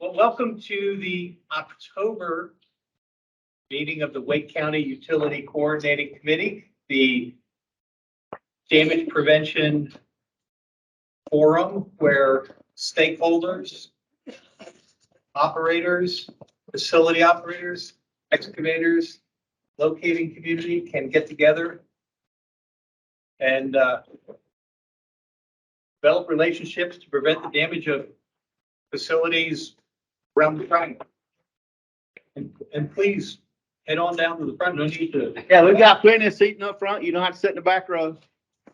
Well, welcome to the October meeting of the Wake County Utility Coordinating Committee, the damage prevention forum where stakeholders, operators, facility operators, excavators, locating community can get together and develop relationships to prevent the damage of facilities around the triangle. And please head on down to the front. No need to. Yeah, we got plenty of seating up front. You don't have to sit in the back row.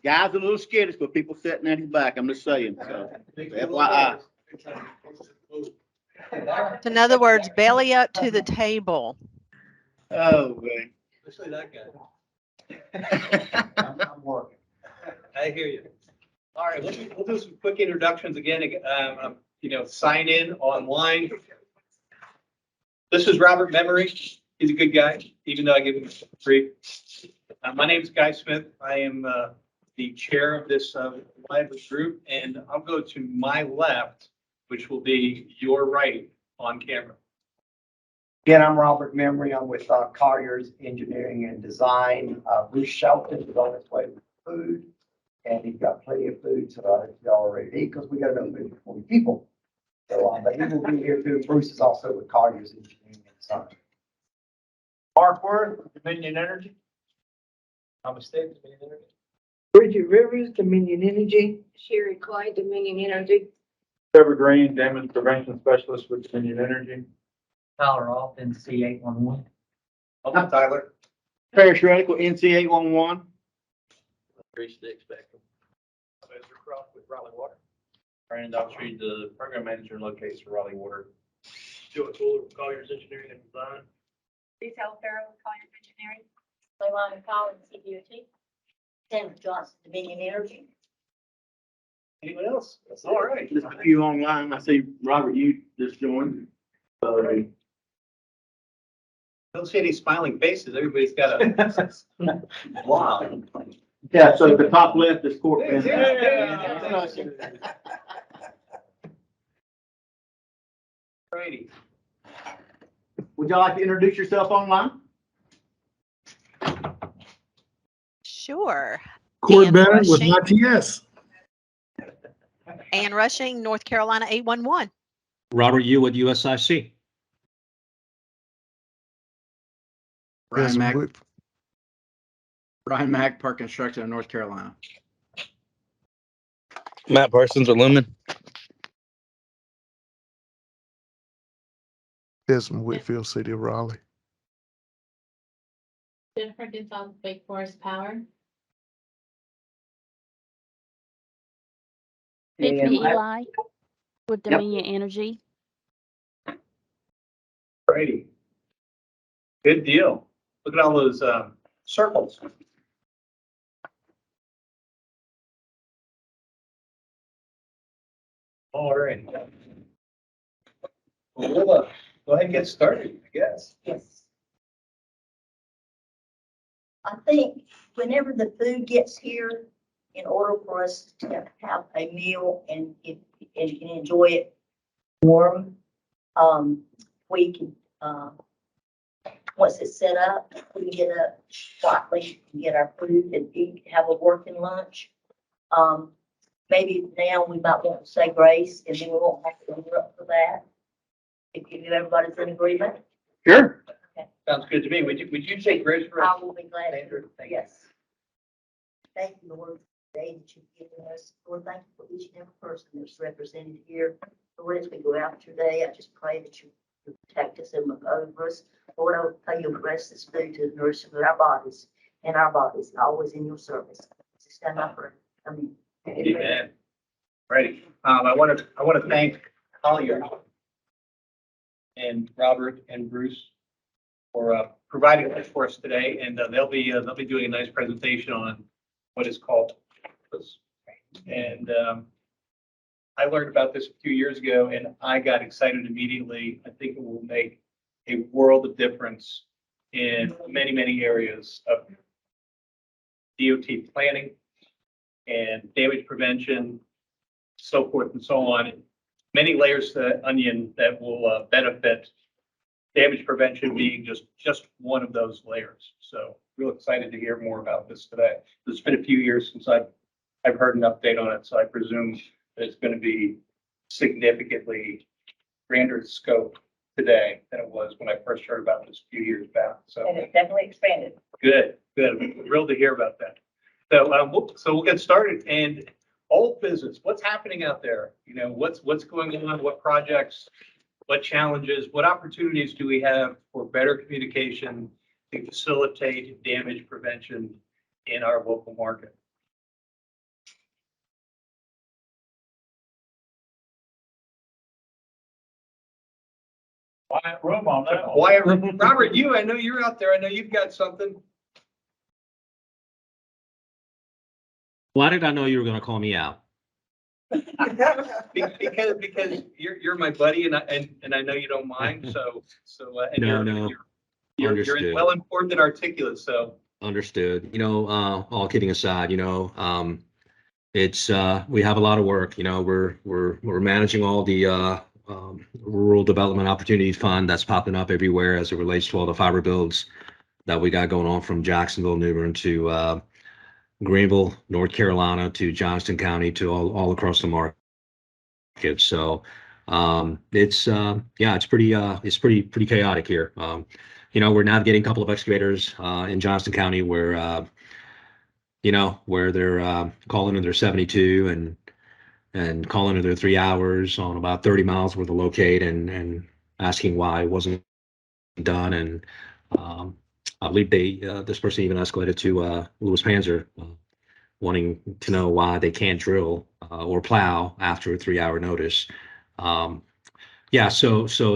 Guys are a little skittish, but people sitting at his back. I'm just saying. So, FYI. In other words, belly up to the table. Oh, man. Especially that guy. I'm working. I hear you. All right, we'll do some quick introductions again. Sign in online. This is Robert Memory. He's a good guy, even though I give him grief. My name is Guy Smith. I am the chair of this lively group, and I'll go to my left, which will be your right on camera. Again, I'm Robert Memory. I'm with Colliers Engineering and Design. Bruce Shelton is on his way with food, and he's got plenty of food, so I think y'all are ready to eat because we got enough food for 40 people. So, but he will be here too. Bruce is also with Colliers Engineering and Design. Mark Worth, Dominion Energy. Thomas Davis, Dominion Energy. Bridget Rivers, Dominion Energy. Sherry Clay, Dominion Energy. Trevor Green, damage prevention specialist with Dominion Energy. Tyler Alton, C811. I'm Tyler. Paris Radical, NC 811. Grace Dick Spectrum. Ezra Croft with Raleigh Water. Brandon Doughtry, the program manager locates for Raleigh Water. Stuart Fuller with Colliers Engineering and Design. Lisa O'Farrell with Colliers Engineering. Leilani Collins, CDOT. Sandra Johnson, Dominion Energy. Anyone else? All right. Just a few online. I see Robert, you just joined. Don't see any smiling faces. Everybody's got a wow. Yeah, so the top left is court. Righty. Would y'all like to introduce yourself online? Sure. Court Ann Bennett with Rushing. ITS. Ann Rushing, North Carolina 811. Robert Yu with USIC. Yes, Brian Mack, with- Brian Mack, Park Construction in North Carolina. Matt Parsons with Lumen. Desmond Whitfield, City of Raleigh. Jennifer Gonzalez, Wake Forest Power. And Eli with Dominion Energy. Righty. Good deal. Look at all those circles. All right. Well, we'll go ahead and get started, I guess. Yes. I think whenever the food gets here, in order for us to have a meal and enjoy it warm, we can, once it's set up, we can get up quietly and get our food and eat, have a working lunch. Maybe now we might want to say grace and then we won't have to interrupt for that. If everybody's in agreement. Sure. Sounds good to me. Would you say grace for us? I will be glad to. Andrew, thank you. Yes. Thank you, Lord, for the day that you've given us. Lord, thank you for each and every person that's represented here. Lord, as we go out today, I just pray that you protect us and look over us. Lord, I pray you'll bless this food to the nourishment of our bodies and always in your service. Just stand up for Amen. Amen. Ready. I want to thank Collier and Robert and Bruce for providing this for us today, and they'll be doing a nice presentation on what is called this. And I learned about this a few years ago, and I got excited immediately. I think it will make a world of difference in many, many areas of DOT planning and damage prevention, so forth and so on. many layers to that onion that will benefit. Damage prevention being just one of those layers. So real excited to hear more about this today. It's been a few years since I've heard an update on it, so I presume that it's going to be significantly grander scope today than it was when I first heard about this a few years back. So And it's definitely expanded. good. I'm thrilled to hear about that. So we'll get started. And old business, what's happening out there? You know, what's going on? What projects? What challenges? What opportunities do we have for better communication to facilitate damage prevention in our local market? Quiet room on that one. Why, Robert, I know you're out there. I know you've got something. Why did I know you were going to call me out? Because you're my buddy and I know you don't mind. So and No. you're Understood. well informed and articulate. So Understood. All kidding aside, it's we have a lot of work. We're managing all the rural development opportunity fund that's popping up everywhere as it relates to all the fiber builds that we got going on from Jacksonville, New Bern to Greenville, North Carolina to Johnston County to all across the market. So it's pretty chaotic here. We're navigating a couple of excavators in Johnston County where they're calling in their 72 and calling in their 3 hours on about 30 miles worth of locate and asking why it wasn't done. And I believe this person even escalated to Louis Panzer, wanting to know why they can't drill or plow after a 3-hour notice. So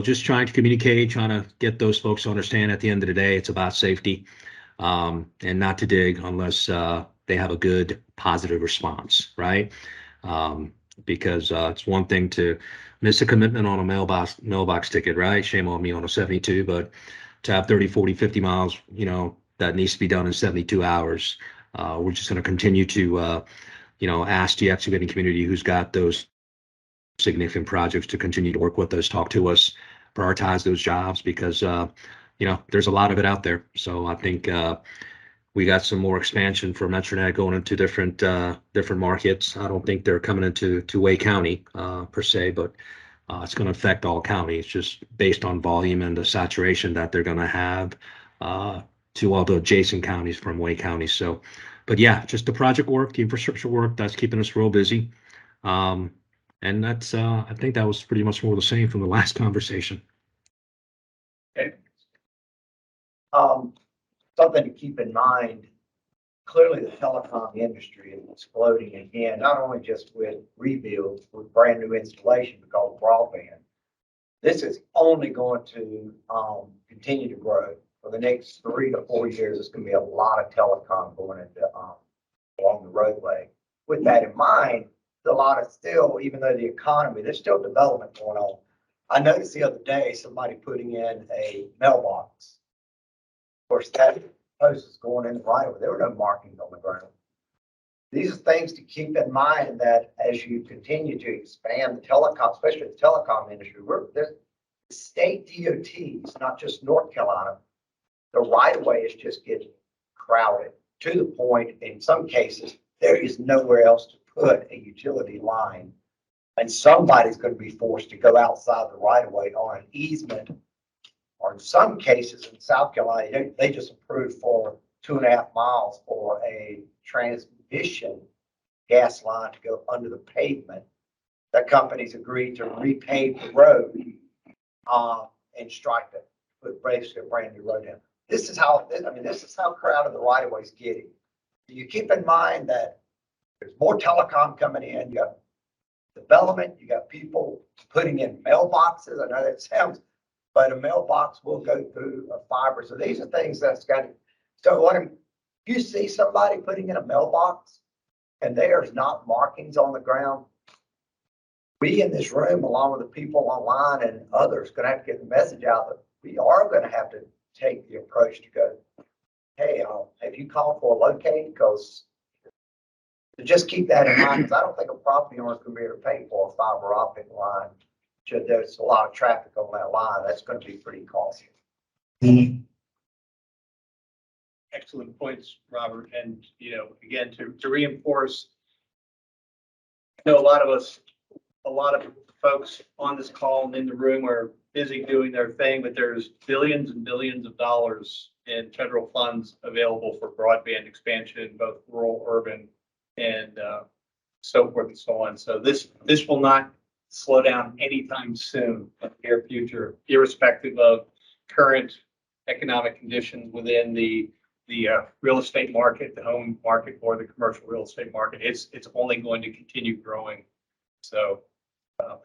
just trying to communicate, trying to get those folks to understand at the end of the day, it's about safety and not to dig unless they have a good positive response, right? Because it's one thing to miss a commitment on a mailbox ticket, right? Shame on me on a 72, but to have 30, 40, 50 miles, that needs to be done in 72 hours. We're just going to continue to, ask the excavating community who's got those significant projects to continue to work with us, talk to us, prioritize those jobs because, there's a lot of it out there. So I think we got some more expansion for Metronet going into different markets. I don't think they're coming into Wake County per se, but it's going to affect all counties just based on volume and the saturation that they're going to have to all the adjacent counties from Wake County. So, but yeah, just the project work, the infrastructure work, that's keeping us real busy. And that's, I think that was pretty much more the same from the last conversation. okay. Something to keep in mind, clearly the telecom industry is exploding again, not only just with rebuilds, with brand new installation because of broadband. This is only going to continue to grow. For the next 3 to 4 years, there's going to be a lot of telecom going into along the roadway. With that in mind, there's a lot of still, even though the economy, there's still development going on. I noticed the other day somebody putting in a mailbox. Of course, that post is going in right over. There were no markings on the ground. These are things to keep in mind that as you continue to expand the telecom, especially the telecom industry, there's state DOTs, not just North Carolina. The right of way is just getting crowded to the point, in some cases, there is nowhere else to put a utility line. And somebody's going to be forced to go outside the right of way on an easement. Or in some cases in South Carolina, they just approved for 2.5 miles for a transmission gas line to go under the pavement. The companies agreed to repave the road and stripe it, put basically a brand new road in. This is how crowded the right of way is getting. You keep in mind that there's more telecom coming in. You got development. You got people putting in mailboxes. I know that sounds, but a mailbox will go through a fiber. So these are things that's got to. So if you see somebody putting in a mailbox and there's not markings on the ground, we in this room, along with the people online and others, going to have to get the message out that we are going to have to take the approach to go, hey, have you called for a locate? Because So just keep that in mind, because I don't think a property owner is gonna be able to pay for a fiber optic line. Should there's a lot of traffic on that line, that's gonna be pretty costly. Excellent points, Robert. And, again, to reinforce, I know a lot of folks on this call and in the room are busy doing their thing, but there's billions and billions of dollars in federal funds available for broadband expansion, both rural, urban, and so forth and so on. So this will not slow down anytime soon in the near future, irrespective of current economic conditions within the real estate market, the home market, or the commercial real estate market. It's only going to continue growing. So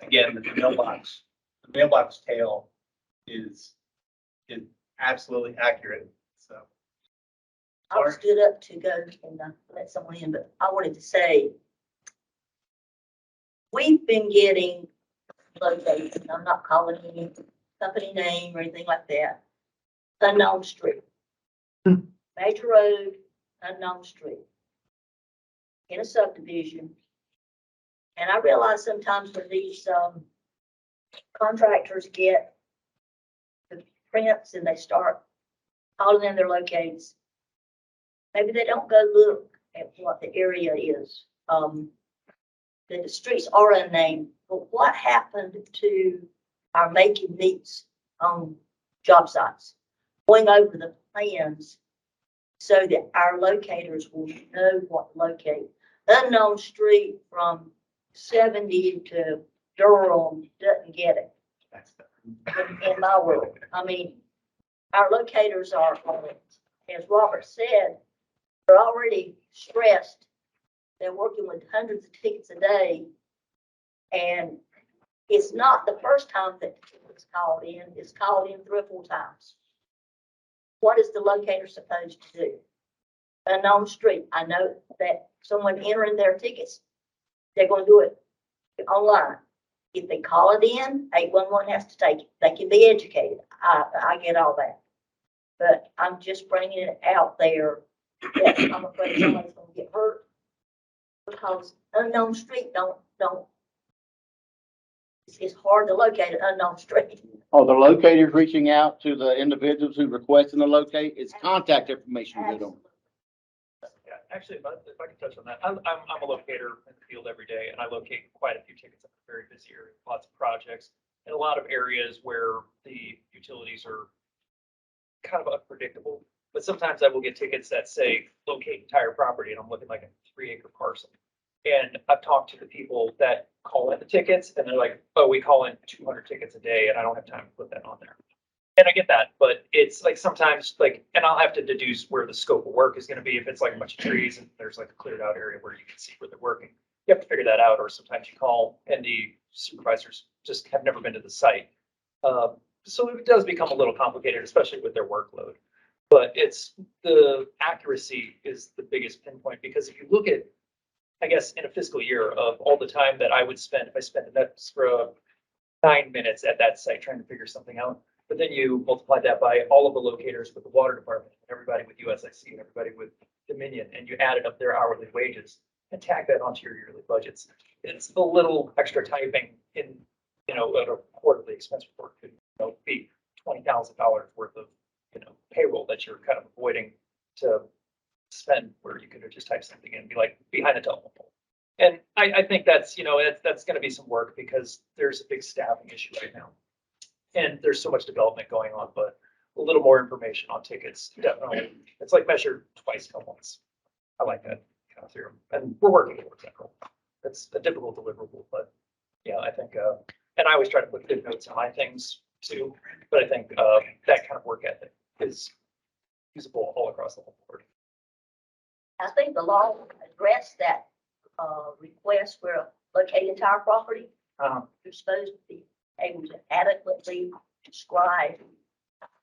again, the mailbox tale is absolutely accurate. So I stood up to go and let someone in, but I wanted to say, we've been getting located, and I'm not calling any company name or anything like that, unknown street. Major road, unknown street. In a subdivision. And I realize sometimes when these contractors get the prints and they start calling in their locates, maybe they don't go look at what the area is. That the streets are unnamed, but what happened to our making meets on job sites? Going over the plans so that our locators will know what to locate. Unknown street from 70 to Durham doesn't get it in my world. I mean, our locators are, as Robert said, they're already stressed. They're working with hundreds of tickets a day. And it's not the first time that it's called in. It's called in 3 or 4 times. What is the locator supposed to do? Unknown street. I know that someone entering their tickets, they're going to do it online. If they call it in, 811 has to take it. They can be educated. I get all that. But I'm just bringing it out there that I'm afraid somebody's going to get hurt because unknown street don't. It's hard to locate an unknown street. Oh, the locator's reaching out to the individuals who requesting the locate, it's contact information good on. Yeah, actually, if I could touch on that, I'm a locator in the field every day, and I locate quite a few tickets in a very busy area, lots of projects, and a lot of areas where the utilities are kind of unpredictable. But sometimes I will get tickets that say locate entire property, and I'm looking like a 3-acre parcel. And I've talked to the people that call in the tickets, and they're like, "Oh, we call in 200 tickets a day, and I don't have time to put that on there." And I get that, but it's like sometimes and I'll have to deduce where the scope of work is going to be. If it's like a bunch of trees and there's like a cleared out area where you can see where they're working, you have to figure that out. Or sometimes you call and the supervisors just have never been to the site. So it does become a little complicated, especially with their workload. But it's the accuracy is the biggest pinpoint, because if you look at, I guess, in a fiscal year of all the time that I would spend, if I spent an extra 9 minutes at that site trying to figure something out, but then you multiply that by all of the locators with the water department, everybody with USIC, and everybody with Dominion, and you added up their hourly wages and tack that onto your yearly budgets. It's a little extra typing in, at a quarterly expense report could, be $20,000 worth of, payroll that you're kind of avoiding to spend, where you could have just typed something in and be like behind a telephone pole. And I think that's, that's going to be some work, because there's a big staffing issue right now. And there's so much development going on, but a little more information on tickets, definitely. It's like measure twice, come once. I like that kind of theorem, and we're working towards that goal. It's a difficult deliverable, but yeah, I think, and I always try to put good notes on my things too, but I think that kind of work ethic is usable all across the whole board. I think the law addressed that request for locate entire property. You're supposed to be able to adequately describe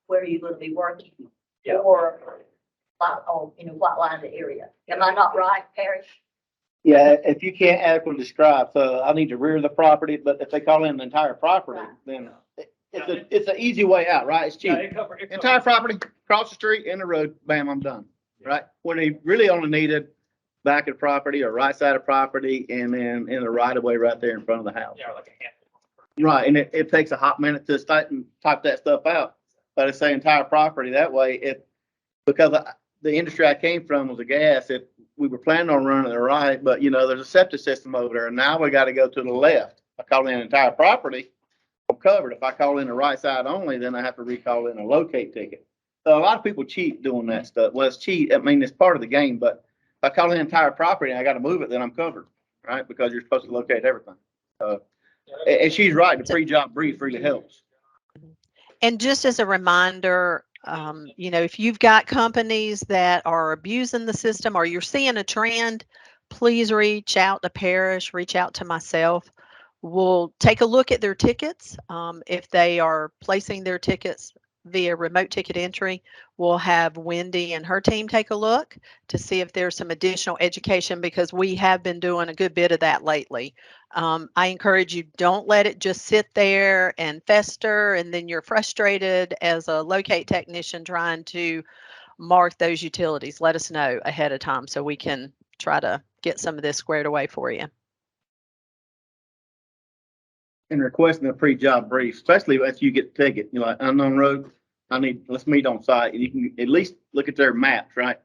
where you're going to be working, or what line of the area. Am I not right, Parrish? Yeah, if you can't adequately describe, so I need to rear the property, but if they call in the entire property, then it's an easy way out, right? It's cheap. Entire property, across the street, in the road, bam, I'm done, right? When they really only needed back of the property or right side of property, and then in the right of way right there in front of the house. Yeah, like a handful. Right, and it takes a hot minute to start and type that stuff out, but it's the entire property. That way, because the industry I came from was a gas, if we were planning on running it right, but there's a septic system over there, and now we got to go to the left. If I call in the entire property, I'm covered. If I call in the right side only, then I have to recall in a locate ticket. So a lot of people cheat doing that stuff. Well, it's cheat. I mean, it's part of the game, but if I call in the entire property and I got to move it, then I'm covered, right? Because you're supposed to locate everything. And she's right. The pre-job brief really helps. And just as a reminder, if you've got companies that are abusing the system or you're seeing a trend, please reach out to Parrish, reach out to myself. We'll take a look at their tickets. If they are placing their tickets via remote ticket entry, we'll have Wendy and her team take a look to see if there's some additional education, because we have been doing a good bit of that lately. I encourage you, don't let it just sit there and fester, and then you're frustrated as a locate technician trying to mark those utilities. Let us know ahead of time so we can try to get some of this squared away for you. And requesting a pre-job brief, especially if you get the ticket, like unknown road, let's meet on site, and you can at least look at their maps, right?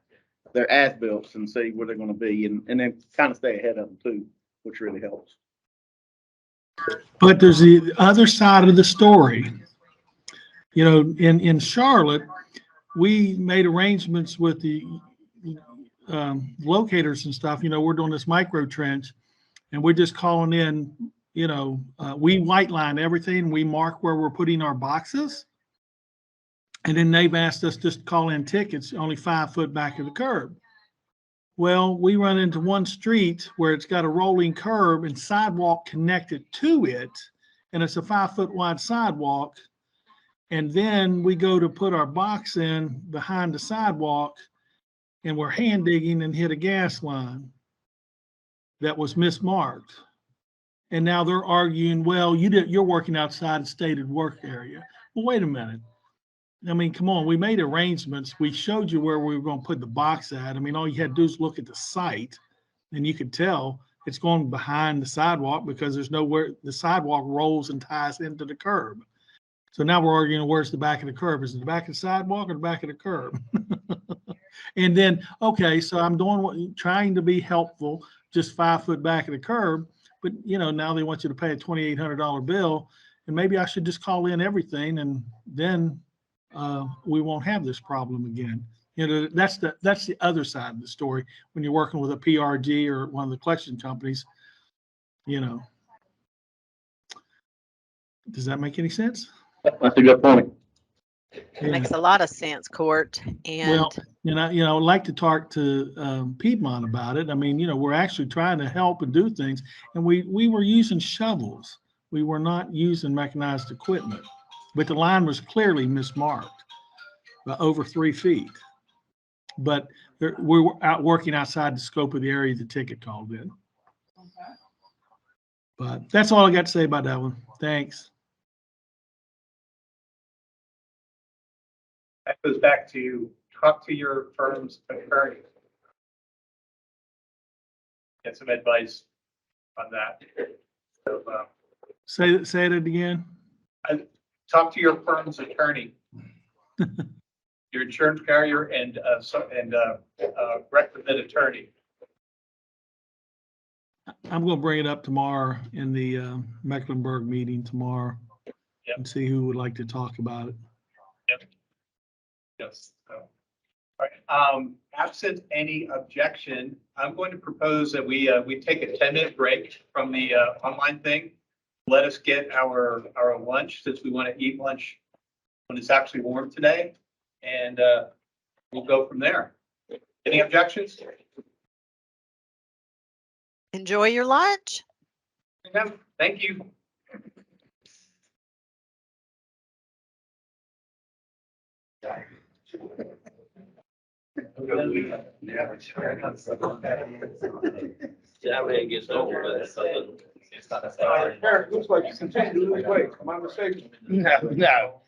Their as-built and see where they're gonna be, and then kind of stay ahead of them too, which really helps. But there's the other side of the story. In Charlotte, we made arrangements with the locators and stuff. We're doing this micro trench, and we're just calling in. We white line everything. We mark where we're putting our boxes. And then they've asked us just to call in tickets only 5 foot back of the curb. Well, we run into one street where it's got a rolling curb and sidewalk connected to it. And it's a 5 foot wide sidewalk. And then we go to put our box in behind the sidewalk, and we're hand digging and hit a gas line that was mismarked. And now they're arguing, well, you're working outside the stated work area. Well, wait a minute. I mean, come on, we made arrangements. We showed you where we were going to put the box at. I mean, all you had to do is look at the site, and you could tell it's going behind the sidewalk because there's nowhere, the sidewalk rolls and ties into the curb. So now we're arguing, where's the back of the curb? Is it the back of the sidewalk or the back of the curb? And then, okay, so I'm trying to be helpful, just 5 foot back of the curb. But, now they want you to pay a $2,800 bill, and maybe I should just call in everything, and then we won't have this problem again. That's the other side of the story when you're working with a PRG or one of the collection companies. Does that make any sense? That's a good point. It makes a lot of sense, Court. And I'd like to talk to Piedmont about it. I mean, we're actually trying to help and do things, and we were using shovels. We were not using mechanized equipment, but the line was clearly mismarked by over 3 feet. But we were out working outside the scope of the area the ticket called in. But that's all I got to say about that one. Thanks. That goes back to talk to your firm's attorney. Get some advice on that. So, Say it again. Talk to your firm's attorney, your insurance carrier, and requisite attorney. I'm going to bring it up tomorrow in the Mecklenburg meeting tomorrow. Yep. And see who would like to talk about it. Yep. Yes. All right. Absent any objection, I'm going to propose that we take a 10-minute break from the online thing. Let us get our lunch, since we want to eat lunch when it's actually warm today, and we'll go from there. Any objections? enjoy your lunch. Thank you. Eric, looks like you continue to lose weight. Am I mistaken? No.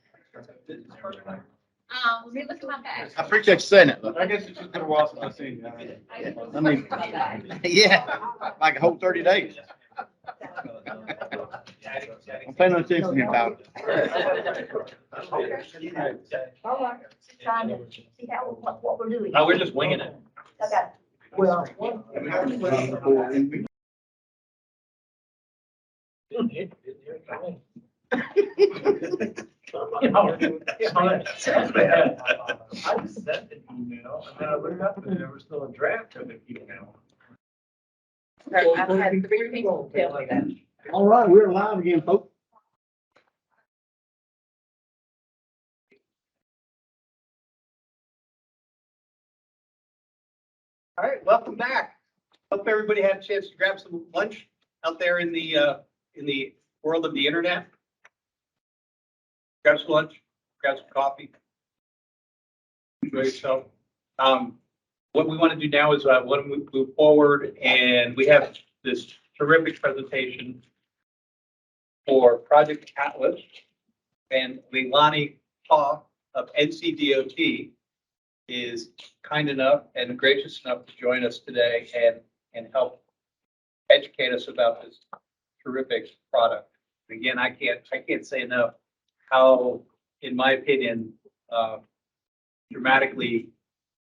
Let me look at my bag. I appreciate you saying it, but I guess it's just been a while since I've seen you. I mean, yeah, like a whole 30 days. I'm planning on chasing him out. All right, trying to see how, what we're doing. Oh, we're just winging it. Okay, well. I just sent an email and then I looked up and there was still a draft of an email. I've had 3 people tell me that. All right, we're live again, folks. All right, welcome back. Hope everybody had a chance to grab some lunch out there in the world of the internet. Grab some lunch, grab some coffee. Enjoy yourself. What we want to do now is want to move forward, and we have this terrific presentation for Project Atlas, and Leilani Ha of NCDOT is kind enough and gracious enough to join us today and help educate us about this terrific product. Again, I can't say enough how, in my opinion, dramatically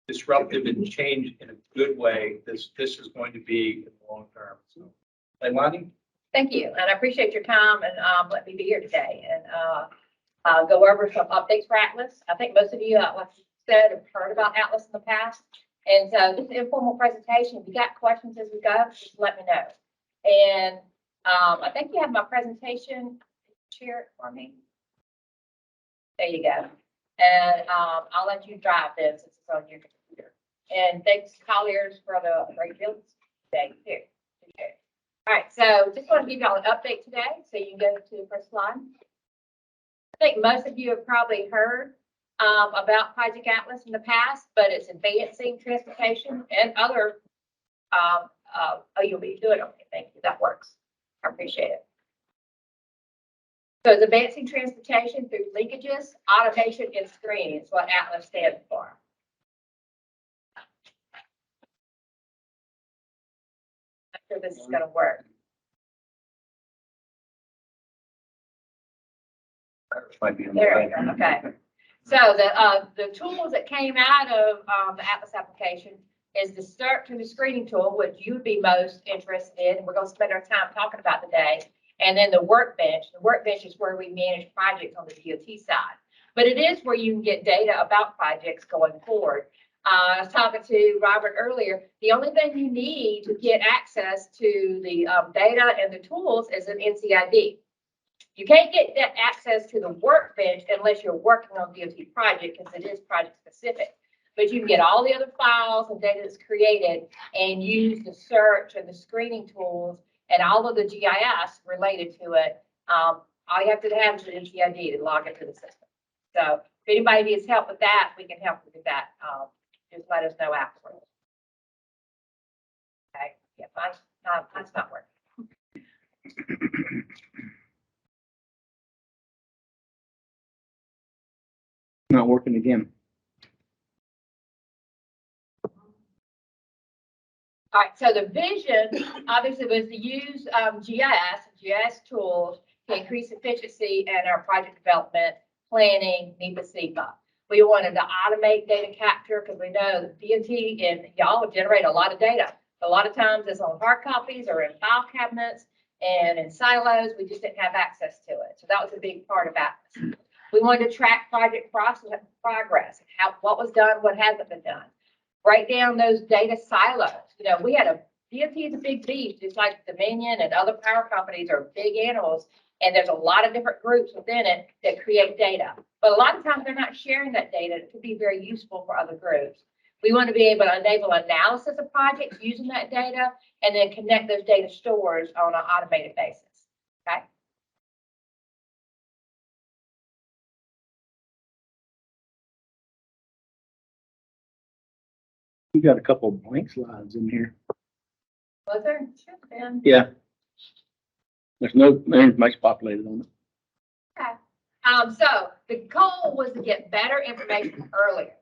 disruptive and change in a good way this is going to be in the long term. So, Leilani? Thank you, and I appreciate your time and let me be here today and go over some updates for Atlas. I think most of you, like you said, have heard about Atlas in the past. And so this is an informal presentation. If you got questions as we go, just let me know. And I think you have my presentation. Share it for me. There you go. And I'll let you drive this since it's on your computer. And thanks Colliers for the great builds today too. All right, so just want to give y'all an update today, so you can go to the first slide. I think most of you have probably heard about Project Atlas in the past, but it's advancing transportation and other. Oh, you'll be doing okay. Thank you. That works. I appreciate it. So it's advancing transportation through linkages, automation, and screening is what Atlas stands for. I'm sure this is going to work. There we go. Okay. So the tools that came out of the Atlas application is the start to the screening tool, which you would be most interested in. And we're going to spend our time talking about today. And then the workbench. The workbench is where we manage projects on the DOT side. But it is where you can get data about projects going forward. I was talking to Robert earlier. The only thing you need to get access to the data and the tools is an NCID. You can't get that access to the workbench unless you're working on DOT project because it is project specific. But you can get all the other files and data that's created and use the search and the screening tools and all of the GIS related to it. All you have to have is an NCID to log into the system. So if anybody needs help with that, we can help you with that. Just let us know afterwards. Okay, yeah, mine's not working. Not working again. All right, so the vision obviously was to use GIS tools to increase efficiency in our project development, planning, NEPA, SEPA. We wanted to automate data capture because we know that DOT and y'all would generate a lot of data. A lot of times it's on hard copies or in file cabinets and in silos. We just didn't have access to it. So that was a big part of Atlas. We wanted to track project progress, what was done, what hasn't been done. Write down those data silos. You know, we had DOT is a big beast, just like Dominion and other power companies are big animals. And there's a lot of different groups within it that create data. But a lot of times they're not sharing that data. It could be very useful for other groups. We want to be able to enable analysis of projects using that data and then connect those data stores on an automated basis. Okay. You got a couple of blank slides in here. Was there? Should have been. Yeah. There's no information populated on it. Okay. So The goal was to get better information earlier.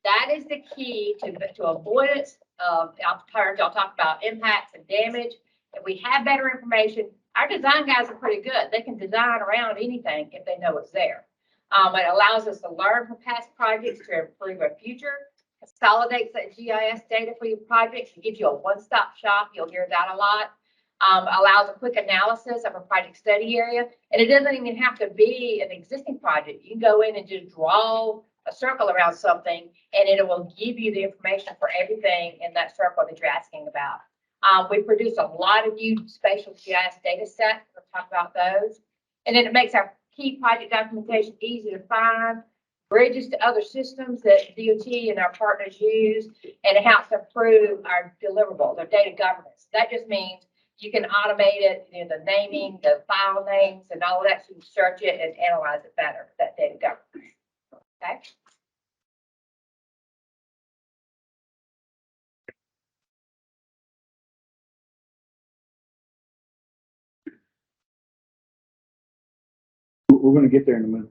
That is the key to avoidance of, y'all talk about impacts and damage. If we have better information, our design guys are pretty good. They can design around anything if they know it's there. It allows us to learn from past projects to improve our future, consolidates that GIS data for your projects, and gives you a one-stop shop. You'll hear that a lot. Allows a quick analysis of a project study area. And it doesn't even have to be an existing project. You can go in and just draw a circle around something, and it will give you the information for everything in that circle that you're asking about. We produce a lot of new spatial GIS data sets. We'll talk about those. And then it makes our key project documentation easy to find, bridges to other systems that DOT and our partners use, and it helps improve our deliverables, our data governance. That just means you can automate it, the naming, the file names, and all of that, so you can search it and analyze it better, that data governance. Okay. We're gonna get there in a minute.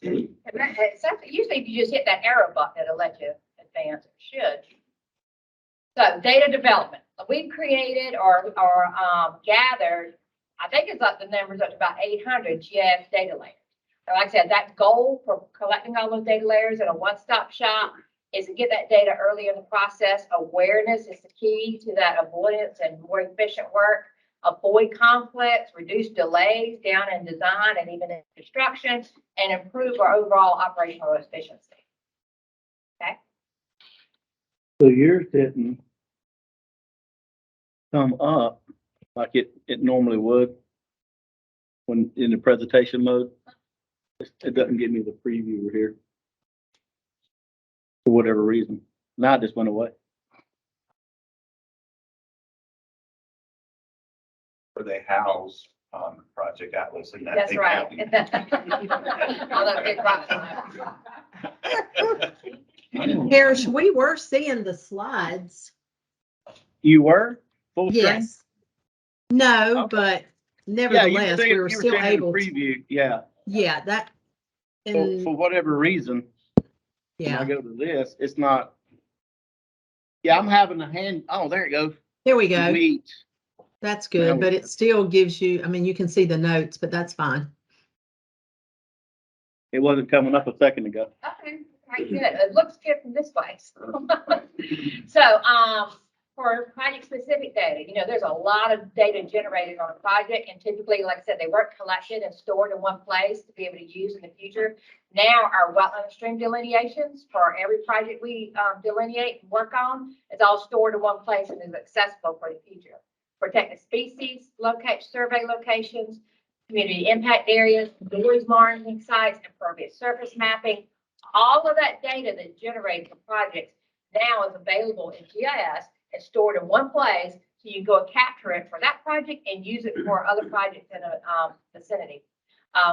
Usually if you just hit that arrow button, it'll let you advance. It should. So data development. We've created or gathered, I think it's up the numbers up to about 800 GIS data layers. And like I said, that goal for collecting all those data layers in a one-stop shop is to get that data early in the process. Awareness is the key to that avoidance and more efficient work. Avoid conflicts, reduce delays down in design and even in construction, and improve our overall operational efficiency. Okay. So yours didn't come up like it normally would when in the presentation mode. It doesn't give me the preview here for whatever reason. Now it just went away. Where they house Project Atlas in that. That's big right. county. All those big rocks. Parrish, we were seeing the slides. You were full screen? Yes. No, Okay. but Yeah, nevertheless, we were you still seeing the able to. preview. Yeah. Yeah, that. For And whatever reason, when I yeah, go to this, it's not. Yeah, I'm having a hand. Oh, there it goes. here we go. Meet. That's Now good, we but go. it still gives you, I mean, you can see the notes, but that's fine. It wasn't coming up a second ago. Okay, right, good. It looks good from this place. So, for project specific data, there's a lot of data generated on a project, and typically, like I said, they weren't collected and stored in one place to be able to use in the future. Now, our wetland and stream delineations for every project we delineate and work on is all stored in one place and is accessible for the future. Protected species, survey locations, community impact areas, noise monitoring sites, impervious surface mapping. All of that data that's generated from projects now is available in GIS and stored in one place, so you can go and capture it for that project and use it for other projects in a vicinity.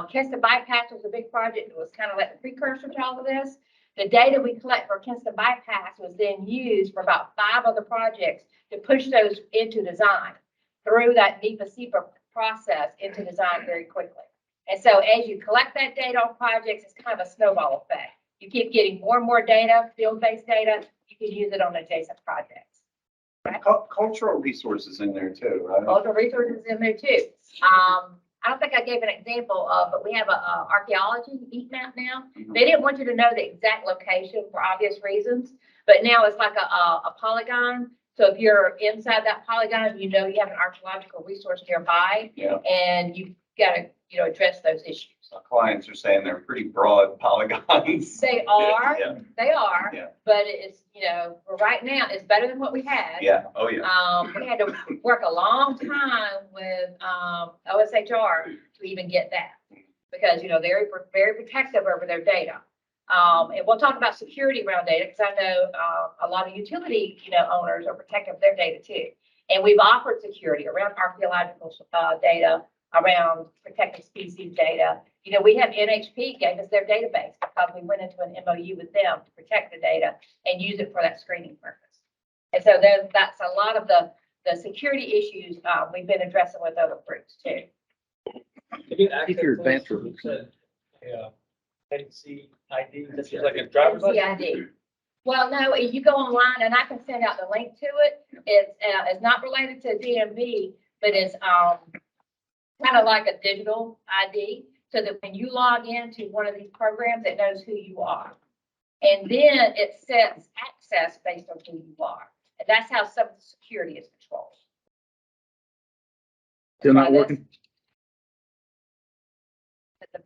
Kinston Bypass was a big project. It was kind of like the precursor to all of this. The data we collect for Kinston Bypass was then used for about 5 other projects to push those into design through that NEPA-SEPA process into design very quickly. And so as you collect that data on projects, it's kind of a snowball effect. You keep getting more and more data, field-based data, you can use it on adjacent projects. Right? Cultural resources in there too, right? Cultural resources in there too. I don't think I gave an example of, but we have a archaeology heat map now. They didn't want you to know the exact location for obvious reasons, but now it's like a polygon. So if you're inside that polygon, you have an archaeological resource nearby, and you've got to, address those issues. Our clients are saying they're pretty broad polygons. They are, Yeah. they are, Yeah. but it's, for right now, it's better than what we had. Yeah, oh yeah. We had to work a long time with OSHR to even get that, because, they're very protective over their data. And we'll talk about security around data, because I know a lot of utility, owners are protective of their data too. And we've offered security around archaeological data, around protected species data. We have NHP gave us their database because we went into an MOU with them to protect the data and use it for that screening purpose. And so that's a lot of the security issues we've been addressing with other groups too. To get access to this, you said Yeah. NC ID, this is like a driver's license? NCID. Well, no, if you go online, and I can send out the link to it, it's not related to DMV, but it's, kind of like a digital ID, so that when you log into one of these programs, it knows who you are. And then it sets access based on who you are. And that's how some of the security is controlled. Still not Try this. working? The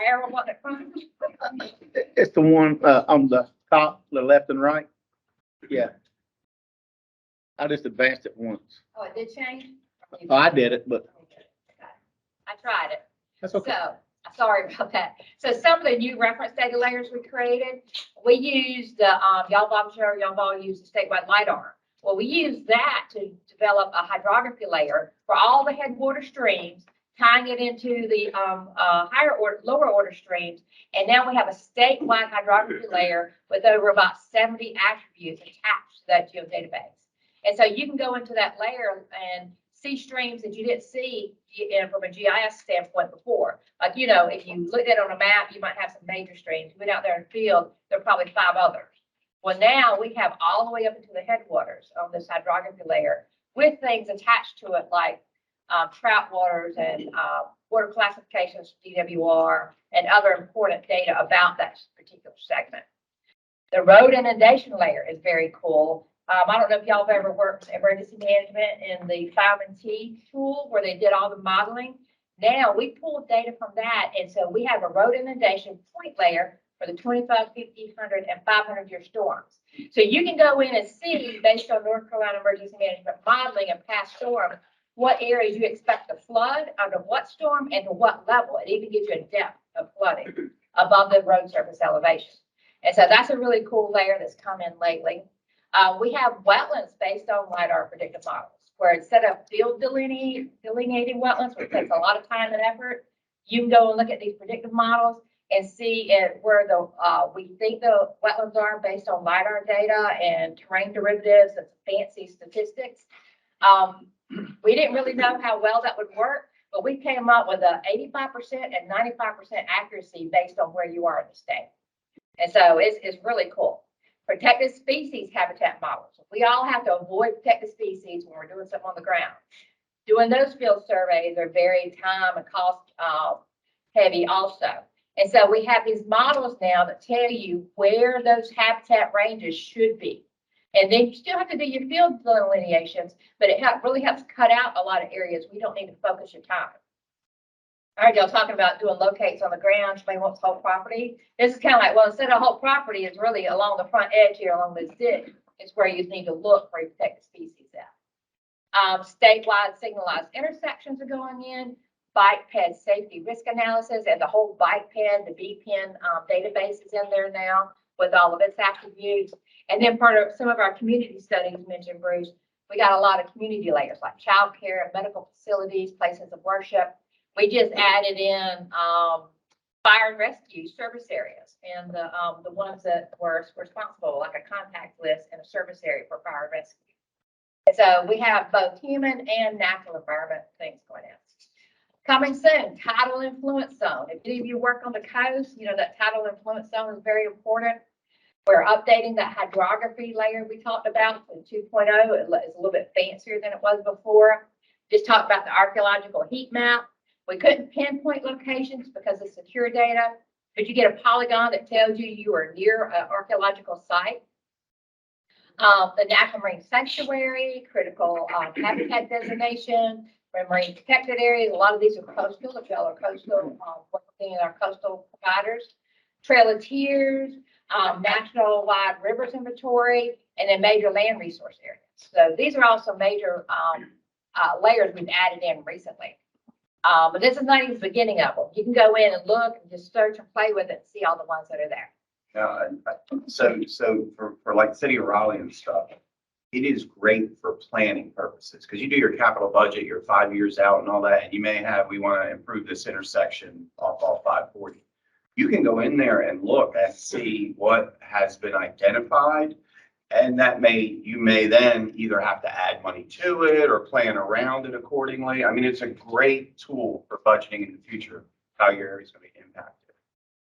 arrow one that comes. It's the one, on the top, the left and right. Yeah. I just advanced it once. Oh, it did change? Oh, I did it, but I tried it. that's okay. So, sorry about that. So some of the new reference data layers we created, we used the, I'm sure y'all all used the statewide LiDAR. Well, we used that to develop a hydrography layer for all the headwater streams, tying it into the lower order streams. And now we have a statewide hydrography layer with over about 70 attributes attached to that geodatabase. And so you can go into that layer and see streams that you didn't see from a GIS standpoint before. Like, you know, if you looked at it on a map, you might have some major streams. You went out there in the field, there are probably 5 others. Well, now we have all the way up into the headwaters on this hydrography layer with things attached to it like trout waters and water classifications, DWR, and other important data about that particular segment. The road inundation layer is very cool. I don't know if y'all have ever worked with emergency management in the Fireman T tool where they did all the modeling. Now we pulled data from that, and so we have a road inundation point layer for the 25, 50, 100, and 500-year storms. So you can go in and see, based on North Carolina emergency management modeling and past storms, what areas you expect to flood, under what storm, and to what level. It even gives you a depth of flooding above the road surface elevation. And so that's a really cool layer that's come in lately. We have wetlands based on LiDAR predictive models, where instead of field delineating wetlands, which takes a lot of time and effort, you can go and look at these predictive models and see where we think the wetlands are based on LiDAR data and terrain derivatives and fancy statistics. We didn't really know how well that would work, but we came up with a 85% and 95% accuracy based on where you are in the state. And so it's really cool. Protected species habitat models. We all have to avoid protected species when we're doing something on the ground. Doing those field surveys are very time and cost heavy also. And so we have these models now that tell you where those habitat ranges should be. And then you still have to do your field delineations, but it really helps cut out a lot of areas we don't need to focus your time. I heard y'all talking about doing locates on the ground. Somebody wants whole property. This is kind of like, well, instead of whole property, it's really along the front edge here, along this ditch. It's where you need to look for protected species at. Statewide signalized intersections are going in. Bike ped safety risk analysis, and the whole bike ped, the BPIN database is in there now with all of its attributes. And then part of some of our community studies mentioned, Bruce, we got a lot of community layers like childcare, medical facilities, places of worship. We just added in fire and rescue service areas and the ones that were responsible, like a contact list and a service area for fire and rescue. And so we have both human and natural environment things going on. Coming soon, tidal influence zone. If any of you work on the coast, you know that tidal influence zone is very important. We're updating that hydrography layer we talked about to 2.0. It's a little bit fancier than it was before. Just talked about the archaeological heat map. We couldn't pinpoint locations because of secure data, but you get a polygon that tells you you are near an archaeological site. The National Marine Sanctuary, critical habitat designation, marine protected areas. A lot of these are coastal, if y'all are coastal, working in our coastal providers. Trail of Tears, national-wide rivers inventory, and then major land resource areas. So these are also major layers we've added in recently. But this is not even the beginning of them. You can go in and look and just search and play with it and see all the ones that are there. So for like the city of Raleigh and stuff, it is great for planning purposes because you do your capital budget, you're 5 years out and all that, and you may have, we want to improve this intersection off 540. You can go in there and look and see what has been identified, and you may then either have to add money to it or plan around it accordingly. I mean, it's a great tool for budgeting in the future, how your area is going to be impacted.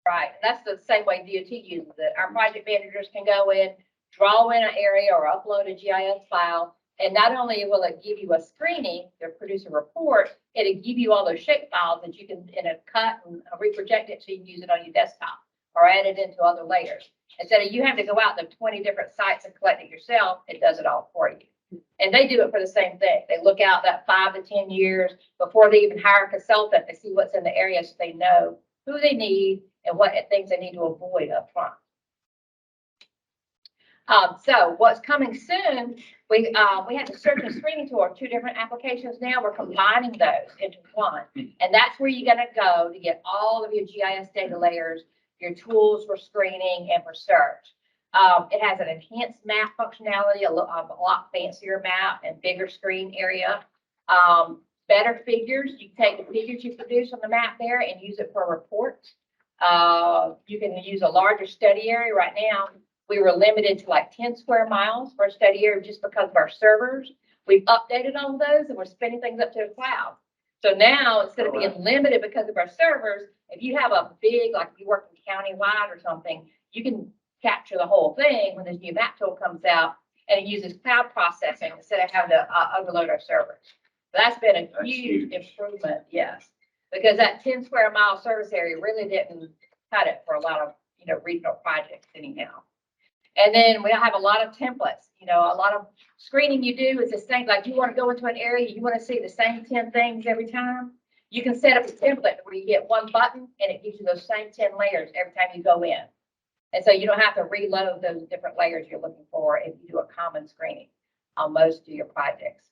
Right, and that's the same way DOT uses it. Our project managers can go in, draw in an area or upload a GIS file. And not only will it give you a screening, they'll produce a report, it'll give you all those shape files that you can, cut and reproject it so you can use it on your desktop or add it into other layers. Instead of you having to go out to 20 different sites and collect it yourself, it does it all for you. And they do it for the same thing. They look out that 5 to 10 years before they even hire a consultant to see what's in the area so they know who they need and what things they need to avoid up front. So what's coming soon, we have the search and screening tool, 2 different applications now. We're combining those into one. And that's where you're going to go to get all of your GIS data layers, your tools for screening and for search. It has an enhanced map functionality, a lot fancier map and bigger screen area. Better figures. You take the figures you produce on the map there and use it for reports. You can use a larger study area. Right now, we were limited to like 10 square miles for a study area just because of our servers. We've updated all of those and we're spinning things up to the cloud. So now, instead of being limited because of our servers, if you have a big, like you work in countywide or something, you can capture the whole thing when this new map tool comes out, and it uses cloud processing instead of having to overload our servers. That's been a huge improvement, yes, because that 10 square mile service area really didn't cut it for a lot of, regional projects anyhow. And then we have a lot of templates. A lot of screening you do is this thing, like you want to go into an area, you want to see the same 10 things every time. You can set up a template where you get one button and it gives you those same 10 layers every time you go in. And so you don't have to reload those different layers you're looking for if you do a common screening on most of your projects.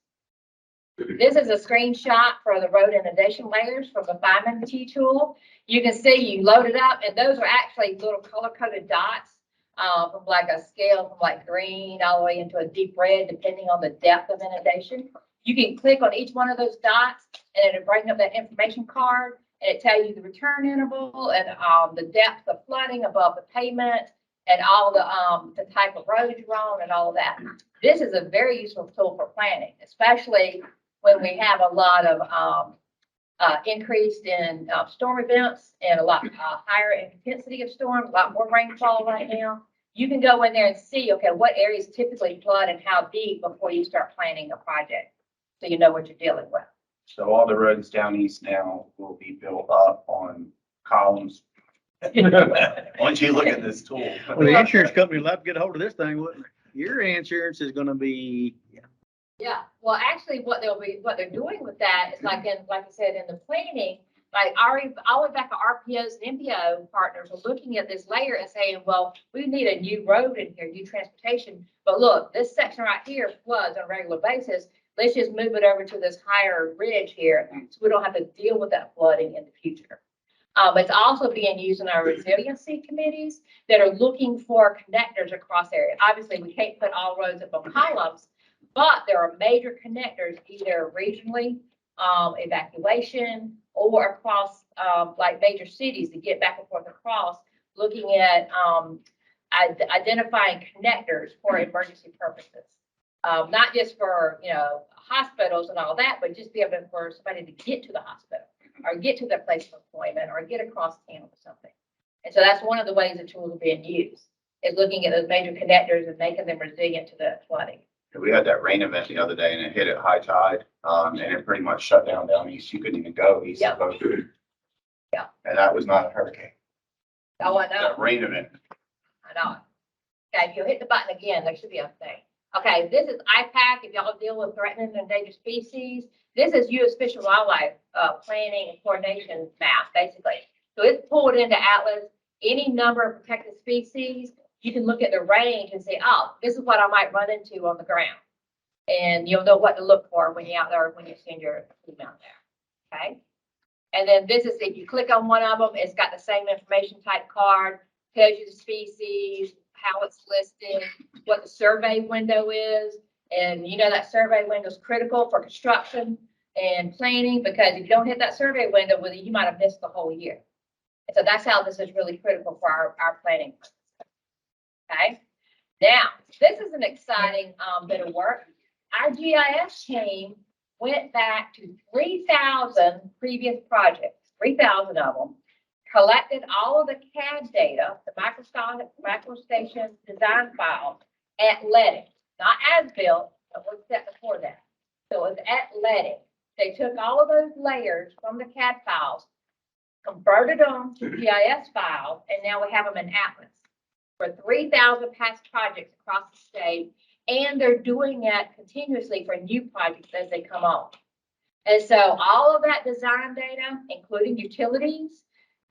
This is a screenshot for the road inundation layers from the Fireman T tool. You can see you load it up, and those are actually little color-coded dots from like a scale from like green all the way into a deep red, depending on the depth of inundation. You can click on each one of those dots, and it'll bring up that information card, and it tells you the return interval and the depth of flooding above the pavement and all the type of road you're on and all of that. This is a very useful tool for planning, especially when we have a lot of increase in storm events and a lot higher intensity of storms, a lot more rainfall right now. You can go in there and see, okay, what areas typically flood and how deep before you start planning a project, so you know what you're dealing with. So all the roads down east now will be built up on columns. Once you look at this tool. Well, the insurance company will have to get a hold of this thing, wouldn't it? Your insurance is gonna be, Yeah, well, actually, what they're doing with that is like I said, in the planning, like all the way back to RPOs and MPO partners are looking at this layer and saying, well, we need a new road in here, new transportation. But look, this section right here floods on a regular basis. Let's just move it over to this higher ridge here so we don't have to deal with that flooding in the future. It's also being used in our resiliency committees that are looking for connectors across areas. Obviously, we can't put all roads up on columns, but there are major connectors either regionally, evacuation, or across like major cities to get back and forth across, looking at identifying connectors for emergency purposes. Not just for, hospitals and all that, but just be able for somebody to get to the hospital or get to their place of employment or get across town or something. And so that's one of the ways the tools are being used, is looking at those major connectors and making them resilient to the flooding. We had that rain event the other day and it hit at high tide, and it pretty much shut down east. You couldn't even go east. Yep. Yeah. And that was not a hurricane. Oh, I know. That rain event. I know. Okay, if you hit the button again, there should be a thing. Okay, this is IPAC. If y'all deal with threatened and endangered species, this is U.S. Fish and Wildlife planning and coordination map, basically. So it's pulled into Atlas any number of protected species. You can look at the range and say, oh, this is what I might run into on the ground. And you'll know what to look for when you're out there, when you send your team out there. Okay. And then this is, if you click on one of them, it's got the same information type card, tells you the species, how it's listed, what the survey window is. And that survey window is critical for construction and planning, because if you don't hit that survey window with it, you might have missed the whole year. And so that's how this is really critical for our planning. Okay. Now, this is an exciting bit of work. Our GIS team went back to 3,000 previous projects, 3,000 of them, collected all of the CAD data, the microstation design files at Leddick, not as built, but one step before that. So it was at Leddick. They took all of those layers from the CAD files, converted them to GIS files, and now we have them in Atlas for 3,000 past projects across the state. And they're doing it continuously for new projects as they come on. And so all of that design data, including utilities,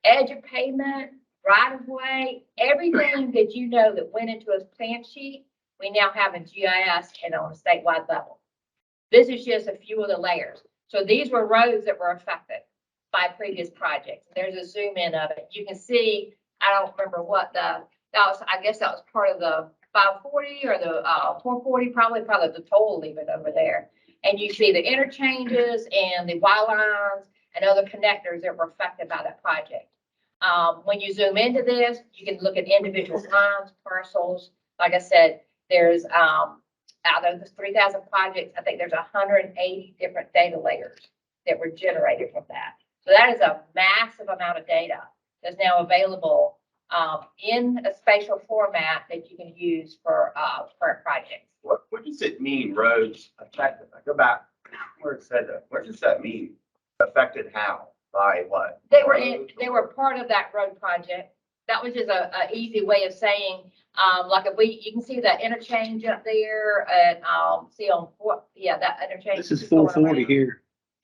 edge of pavement, right of way, everything that you know that went into a plan sheet, we now have in GIS and on a statewide level. This is just a few of the layers. So these were roads that were affected by previous projects. There's a zoom in of it. You can see, I don't remember what that was, I guess that was part of the 540 or the 440, probably the toll even over there. And you see the interchanges and the Y lines and other connectors that were affected by that project. When you zoom into this, you can look at individual lines, parcels. Like I said, there's out of the 3,000 projects, I think there's 180 different data layers that were generated from that. So that is a massive amount of data that's now available in a spatial format that you can use for current projects. What does it mean, roads affected? I go back where it said that. What does that mean? Affected how? By what? They were part of that road project. That was just a easy way of saying, like if you can see that interchange up there and see on that interchange. This is 440 here.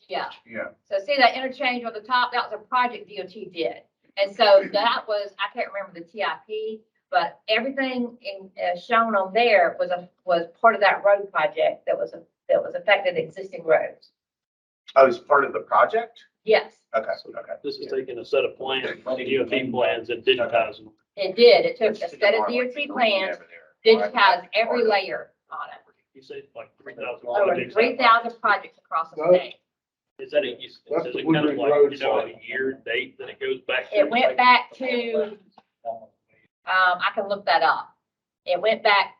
Yeah. Yeah. So see that interchange on the top, that was a project DOT did. And so that was, I can't remember the TIP, but everything shown on there was part of that road project that was affected existing roads. Oh, it's part of the project? Yes, Okay, okay. This is taking a set of plans, DOT plans, and digitizing them. it did. It took a set of DOT plans, digitized every layer on it. You say like 3,000 Over projects. 3,000 projects across the state. Is that is it kind of like, a year date that it goes back to? It went back to, I can look that up. They went back,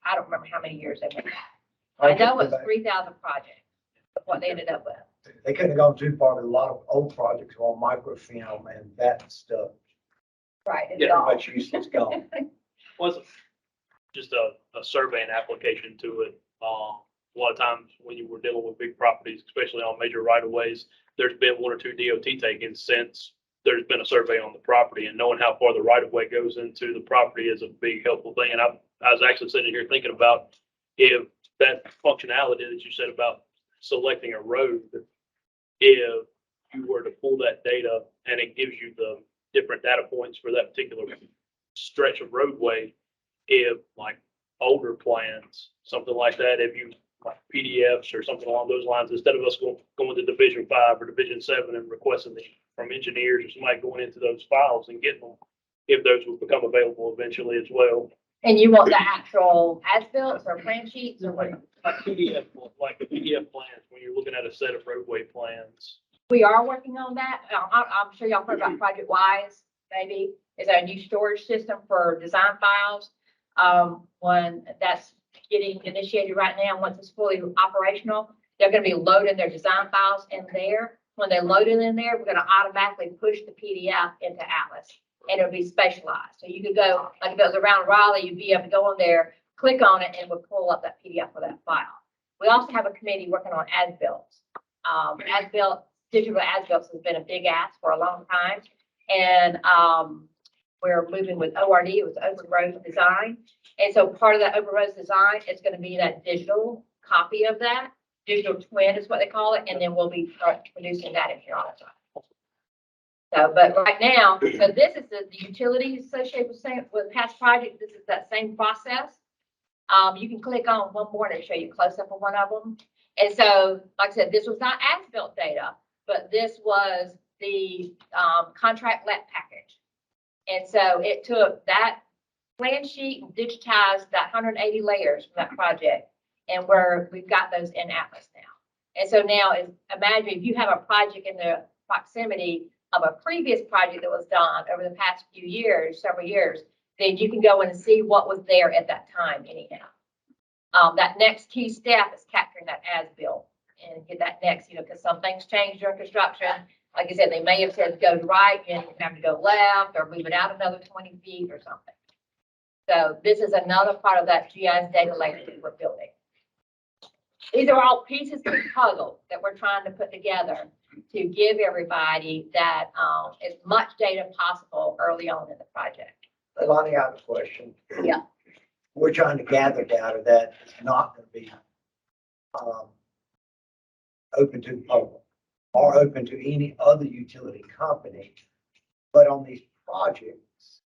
I don't remember how many years they went back. I know it's 3,000 projects, what they ended up with. They couldn't have gone too far, but a lot of old projects were on microfilm and that stuff. Right. It's Yeah, gone. Much useless gone. Was just a surveying application to it. A lot of times when you were dealing with big properties, especially on major right of ways, there's been one or two DOT takings since there's been a survey on the property, and knowing how far the right of way goes into the property is a big helpful thing. And I was actually sitting here thinking about if that functionality that you said about selecting a road, if you were to pull that data and it gives you the different data points for that particular stretch of roadway, if like older plans, something like that, if you like PDFs or something along those lines, instead of us going to Division 5 or Division 7 and requesting them from engineers or somebody going into those files and getting them, if those would become available eventually as well. And you want the actual as-built or plan sheets or what? Like PDF, like the PDF plans, when you're looking at a set of roadway plans. We are working on that. I'm sure y'all heard about Project Wise, maybe. It's our new storage system for design files. When that's getting initiated right now, once it's fully operational, they're going to be loading their design files in there. When they load it in there, we're going to automatically push the PDF into Atlas, and it'll be specialized. So you could go, like if it was around Raleigh, you'd be able to go in there, click on it, and it would pull up that PDF for that file. We also have a committee working on as-builts. Digital as-builts has been a big ask for a long time. And we're moving with ORD, it was Open Roads Design. And so part of that Open Roads Design is going to be that digital copy of that. Digital twin is what they call it. And then we'll be producing that in here all the time. So, but right now, so this is the utilities associated with past projects. This is that same process. You can click on one more to show you a close up of one of them. And so, like I said, this was not as-built data, but this was the contract let package. And so it took that plan sheet and digitized that 180 layers from that project, and we've got those in Atlas now. And so now imagine if you have a project in the proximity of a previous project that was done over the past few years, several years, then you can go in and see what was there at that time anyhow. That next key step is capturing that as-built and get that next, because some things change during construction. Like I said, they may have said go right, and you have to go left, or move it out another 20 feet or something. So this is another part of that GIS data lake that we're building. These are all pieces of the puzzle that we're trying to put together to give everybody that as much data possible early on in the project. Lonnie, I have a question. Yeah. We're trying to gather data that is not going to be open to the public or open to any other utility company. But on these projects,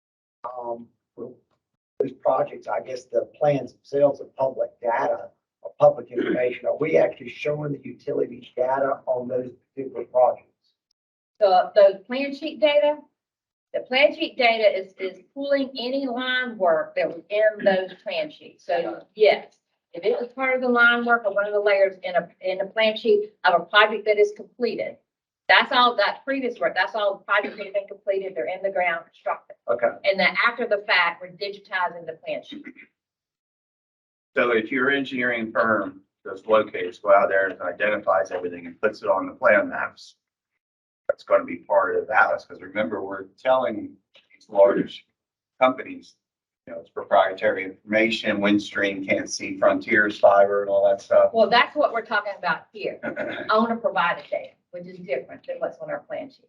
I guess the plans themselves are public data or public information. Are we actually showing the utility data on those particular projects? So those plan sheet data, the plan sheet data is pulling any line work that was in those plan sheets. So yes, if it was part of the line work or one of the layers in a plan sheet of a project that is completed, that's all that previous work. That's all projects that have been completed. They're in the ground constructed. Okay. And then after the fact, we're digitizing the plan sheet. So if your engineering firm does locates, go out there and identifies everything and puts it on the plan maps, that's going to be part of Atlas, because remember, we're telling these large companies, it's proprietary information, Windstream can't see Frontiers fiber and all that stuff. Well, that's what we're talking about here. Owner provided data, which is different than what's on our plan sheets.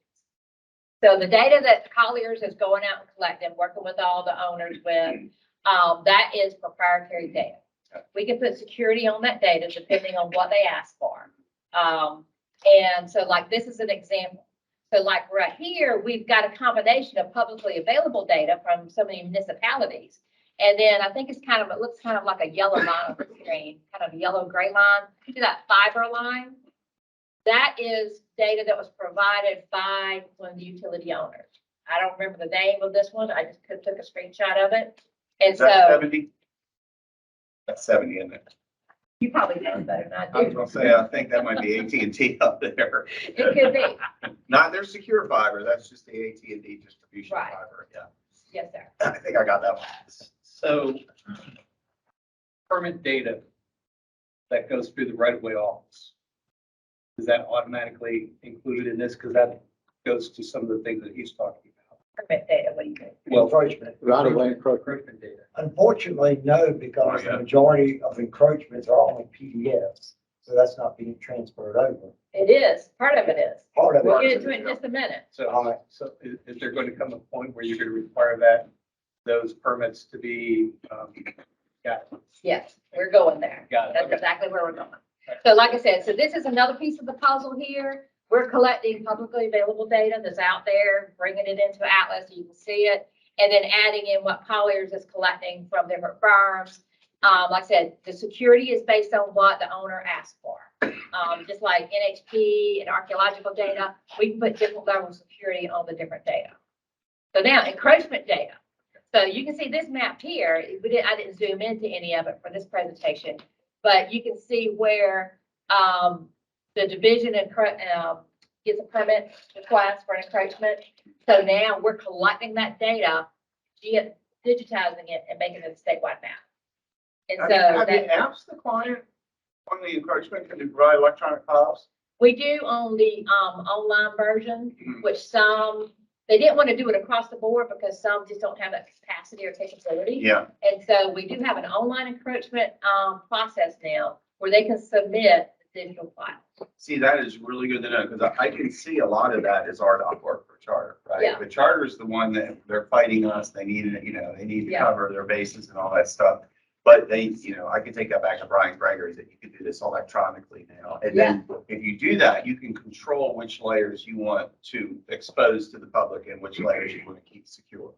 So the data that Colliers is going out and collecting, working with all the owners with, that is proprietary data. We can put security on that data depending on what they ask for. And so like, this is an example. So like right here, we've got a combination of publicly available data from so many municipalities. And then I think it's kind of, it looks kind of like a yellow line on the screen, kind of a yellow gray line. See that fiber line? That is data that was provided by one of the utility owners. I don't remember the name of this one. I just took a screenshot of it. And Is that so 70? That's 70, isn't it? you probably know better than I I was do. gonna say, I think that might be AT&T up there. It could be. Not their secure fiber, that's just the AT&T distribution Right. fiber, yeah. Yes, sir. I think I got that one. So permit data that goes through the right-of-way office, is that automatically included in this? Because that goes to some of the things that he's talking about. Permit data, what do you think? Well, Encroachment. Right away, encroachment data. Unfortunately, no, because Oh, yeah. the majority of encroachments are only PDFs. So that's not being transferred over. It is. Part of it is. Part of We'll it. get into it in just a minute. All So, right. so is there going to come a point where you're going to require that, those permits to be, got it? Yes, we're going there. Got it. That's Okay. exactly where we're going. So like I said, so this is another piece of the puzzle here. We're collecting publicly available data that's out there, bringing it into Atlas so you can see it, and then adding in what Colliers is collecting from different firms. Like I said, the security is based on what the owner asked for. Just like NHP and archaeological data, we can put different levels of security on the different data. So now encroachment data. So you can see this map here. I didn't zoom into any of it for this presentation, but you can see where the division gets a permit request for an encroachment. So now we're collecting that data, digitizing it, and making it a statewide map. And so Have you that, asked the client on the encroachment, can you provide electronic files? we do on the online version, which some, they didn't want to do it across the board because some just don't have that capacity or capability. Yeah. And so we do have an online encroachment process now where they can submit digital files. See, that is really good to know, because I can see a lot of that is RDOT work for charter, right? Yeah. But charter is the one that they're fighting us, they need, they need to Yeah. cover their bases and all that stuff. But they, I can take that back to Brian Gregory's, that you can do this electronically now. And then if you do that, you can control which layers you want to expose to the public and which layers you want to keep secure.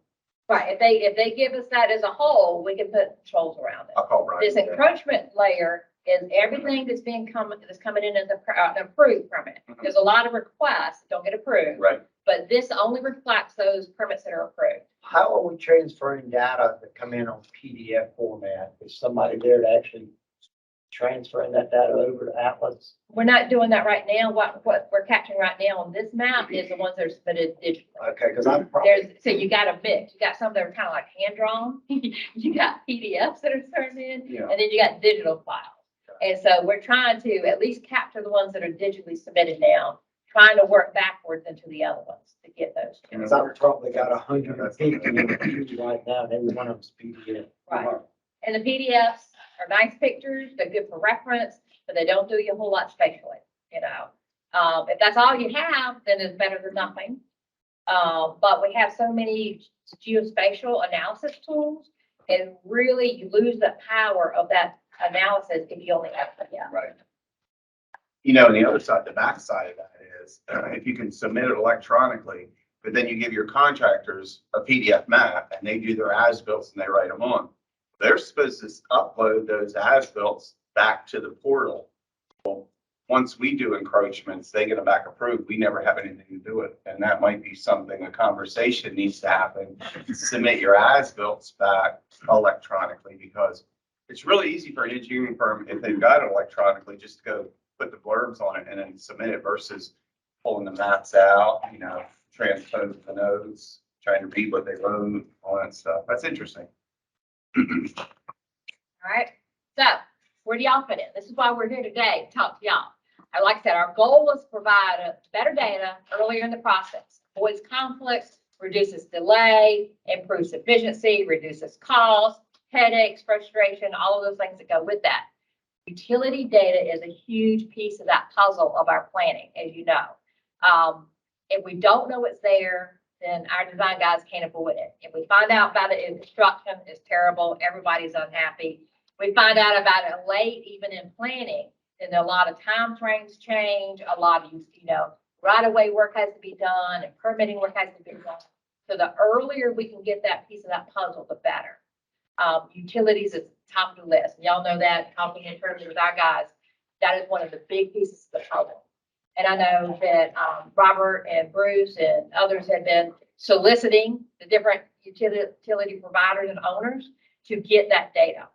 Right, if they give us that as a whole, we can put controls around it. I'll call Brian. This encroachment layer is everything that's coming in as an approved permit. There's a lot of requests that don't get approved, Right. but this only reflects those permits that are approved. How are we transferring data that come in on PDF format? Is somebody there to actually transferring that data over to Atlas? We're not doing that right now. What we're capturing right now on this map is the ones that are submitted digitally. Okay, because I'm probably, So you got a mix. You got some that are kind of like hand drawn. You got PDFs that are turned in, Yeah. and then you got digital files. And so we're trying to at least capture the ones that are digitally submitted now trying to work backwards into the other ones to get those. two. Cause I've probably got 150 in the queue right now, and every one of them's PDF. Right. And the PDFs are nice pictures, they're good for reference, but they don't do you a whole lot spatially, you know. If that's all you have, then it's better than nothing. But we have so many geospatial analysis tools, and really you lose the power of that analysis if you only have PDF. Right. You know, and the other side, the back side of that is, if you can submit it electronically, but then you give your contractors a PDF map and they do their as-bills and they write them on. They're supposed to upload those as-bills back to the portal. Well, once we do encroachments, they get them back approved. We never have anything to do with it. And that might be something, a conversation needs to happen. Submit your as-bills back electronically, because it's really easy for an engineering firm, if they've got it electronically, just to go put the blurbs on it and then submit it versus pulling the maps out, you know, transpose the notes, trying to read what they wrote, all that stuff. That's interesting. All right, so where do y'all fit in? This is why we're here today, to talk to y'all. And like I said, our goal was to provide better data earlier in the process, avoids conflicts, reduces delay, improves efficiency, reduces cost, headaches, frustration, all of those things that go with that. Utility data is a huge piece of that puzzle of our planning, as you know. If we don't know it's there, then our design guys can't avoid it. If we find out about it in construction, it's terrible, everybody's unhappy. We find out about it late, even in planning, then a lot of time frames change, a lot of, you know, right-of-way work has to be done and permitting work has to be done. So the earlier we can get that piece of that puzzle, the better. Utilities is top of the list. Y'all know that, talking internally with our guys, that is one of the big pieces of the puzzle. And I know that Robert and Bruce and others have been soliciting the different utility providers and owners to get that data.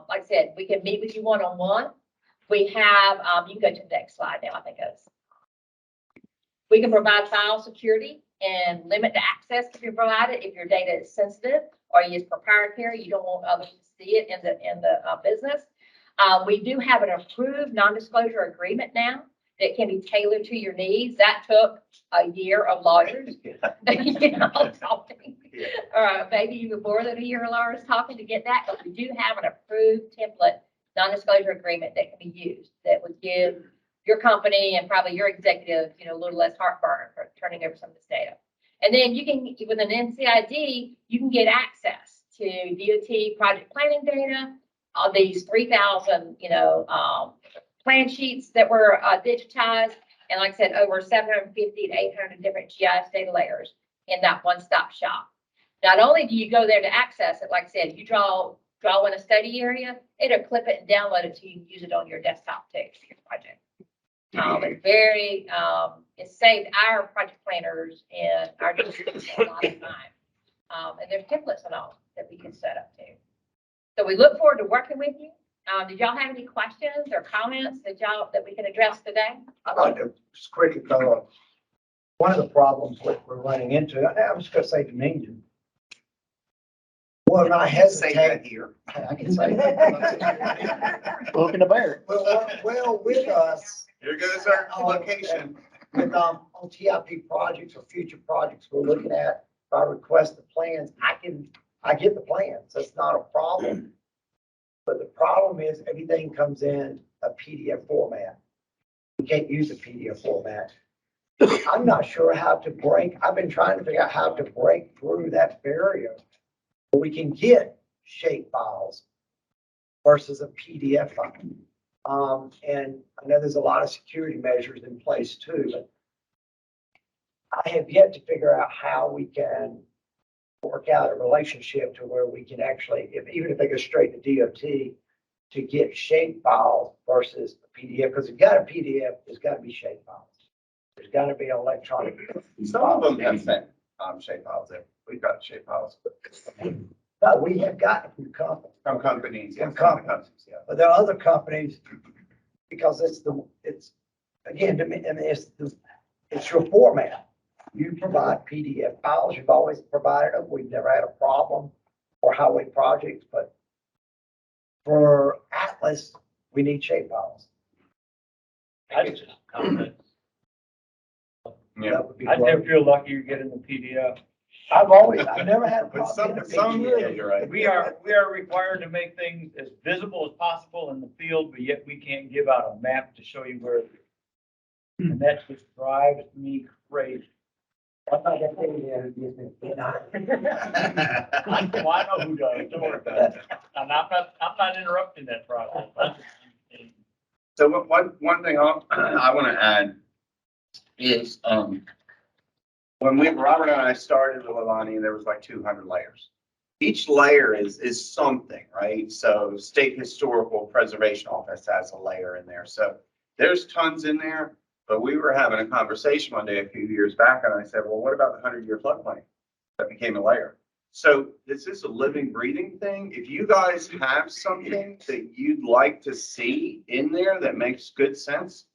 Like I said, we can meet with you one-on-one. We have, you can go to the next slide now, I think it's. We can provide file security and limit the access to be provided if your data is sensitive or is proprietary. You don't want others to see it in the business. We do have an approved non-disclosure agreement now that can be tailored to your needs. That took a year of lawyers, you know, talking, maybe even more than a year of lawyers talking to get that. But we do have an approved template non-disclosure agreement that can be used that would give your company and probably your executive, you know, a little less heartburn for turning over some of this data. And then you can, with an NCID, you can get access to DOT project planning data, all these 3,000, you know, plan sheets that were digitized. And like I said, over 750 to 800 different GIS data layers in that one-stop shop. Not only do you go there to access it, like I said, you draw in a study area, it'll clip it and download it so you can use it on your desktop too for your project. It's very, it saved our project planners and our districts a lot of time. And there's templates and all that we can set up too. So we look forward to working with you. Did y'all have any questions or comments that we can address today? I'd like to just quickly go. One of the problems we're running into, and I'm just gonna say Dominion. Well, I hesitate here. I can say that. Looking to bear. Well, with us. Here goes our location. With, on TIP projects or future projects we're looking at, if I request the plans, I get the plans. That's not a problem. But the problem is everything comes in a PDF format. You can't use a PDF format. I'm not sure how to break. I've been trying to figure out how to break through that barrier. We can get shape files versus a PDF file. And I know there's a lot of security measures in place too, but I have yet to figure out how we can work out a relationship to where we can actually, even if they go straight to DOT, to get shape files versus a PDF. Because if you've got a PDF, there's got to be shape files. There's got to be electronic. Some of them have sent shape files there. We've got shape files. But we have gotten from companies. From companies, yeah. From companies, yeah. But there are other companies, because it's again, I mean, it's your format. You provide PDF files. You've always provided them. We've never had a problem for highway projects, but for Atlas, we need shape files. I just comment. Yeah. That would be I great. do feel lucky you're getting the PDF. I've never had a But problem. yeah, you're right. We are required to make things as visible as possible in the field, but yet we can't give out a map to show you where. And that just drives me crazy. I'm not gonna tell you that, it gives me- I know who does, don't worry about it. And I'm not interrupting that process. So one thing I want to add is, when Robert and I started the Lilani, there was like 200 layers. Each layer is something, right? So State Historical Preservation Office has a layer in there. So there's tons in there, but we were having a conversation one day a few years back and I said, well, what about the 100-year floodplain? That became a layer. So this is a living, breathing thing. If you guys have something that you'd like to see in there that makes good sense,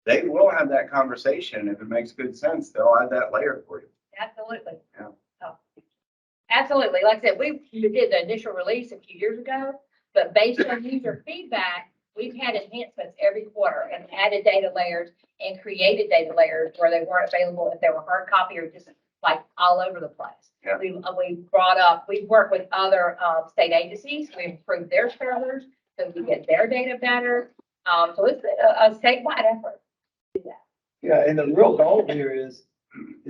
they will have that conversation. If it makes good sense, they'll add that layer for you. Absolutely. Yeah. Oh, absolutely. Like I said, we did the initial release a few years ago, but based on user feedback, we've had enhancements every quarter and added data layers and created data layers where they weren't available if they were hard copy or just like all over the place. Yeah. We've worked with other state agencies. We improved their servers so we get their data better. So it's a statewide effort. to do that. Yeah, and the real goal here is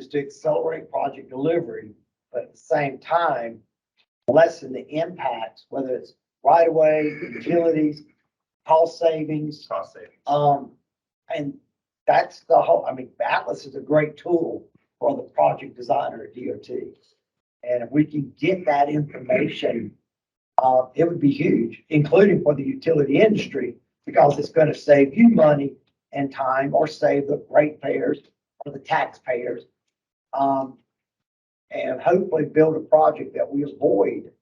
to accelerate project delivery, but at the same time, lessen the impacts, whether it's right of way, utilities, cost savings. Cost savings. And that's the whole, I mean, Atlas is a great tool for the project designer at DOT. And if we can get that information, it would be huge, including for the utility industry, because it's going to save you money and time, or save the ratepayers or the taxpayers. And hopefully build a project that we avoid,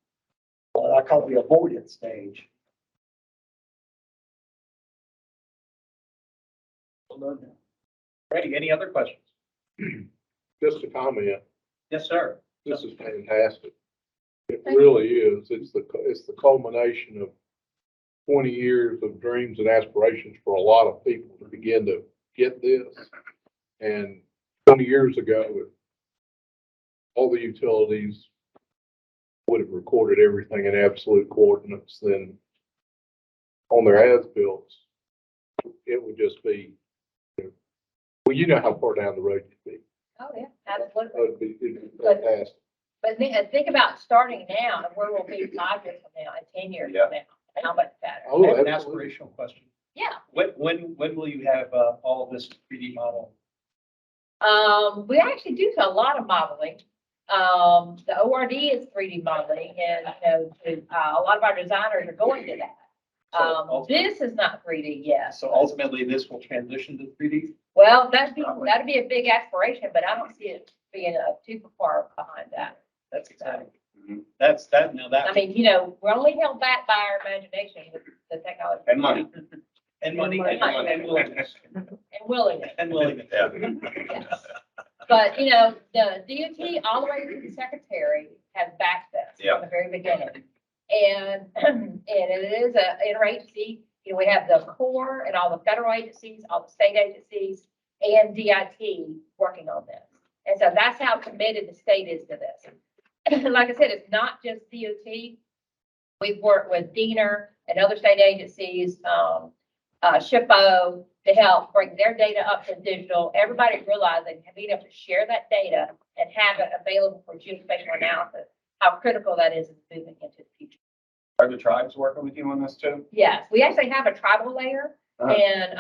what I call the avoidance stage. Ready, any other questions? Just a comment. Yes, sir. This is fantastic. It Thank really is. It's the culmination of 20 years of dreams and aspirations for a lot of people to begin to get this. And 20 years ago, all the utilities would have recorded everything in absolute coordinates, then on their as-bills, it would just be, well, you know how far down the road you'd be. Oh, yeah, absolutely. It'd be fantastic. But think about starting now and where we'll be 5 years from now and 10 years from now. How much better? Oh, I have an absolutely. aspirational question. Yeah. When will you have all of this 3D model? We actually do a lot of modeling. The ORD is 3D modeling and, a lot of our designers are going to that. So This is not 3D yet. So ultimately, this will transition to 3D? Well, that'd be a big aspiration, but I don't see it being too far behind that. That's exciting. Mhm. I mean, we're only held back by our imagination with the technology. And money. And money and willingness. And willingness. And willingness. Yeah. Yes. But, the DOT all the way to the secretary has backed us Yeah. from the very beginning. And, it is a interagency, we have the Corps and all the federal agencies, all the state agencies and DIT working on this. And so that's how committed the state is to this. Like I said, it's not just DOT. We've worked with DENR and other state agencies, SHPO, to help bring their data up to digital. Everybody realizing being able to share that data and have it available for geospatial analysis, how critical that is moving into the future. Are the tribes working with you on this too? Yes, we actually have a tribal layer, and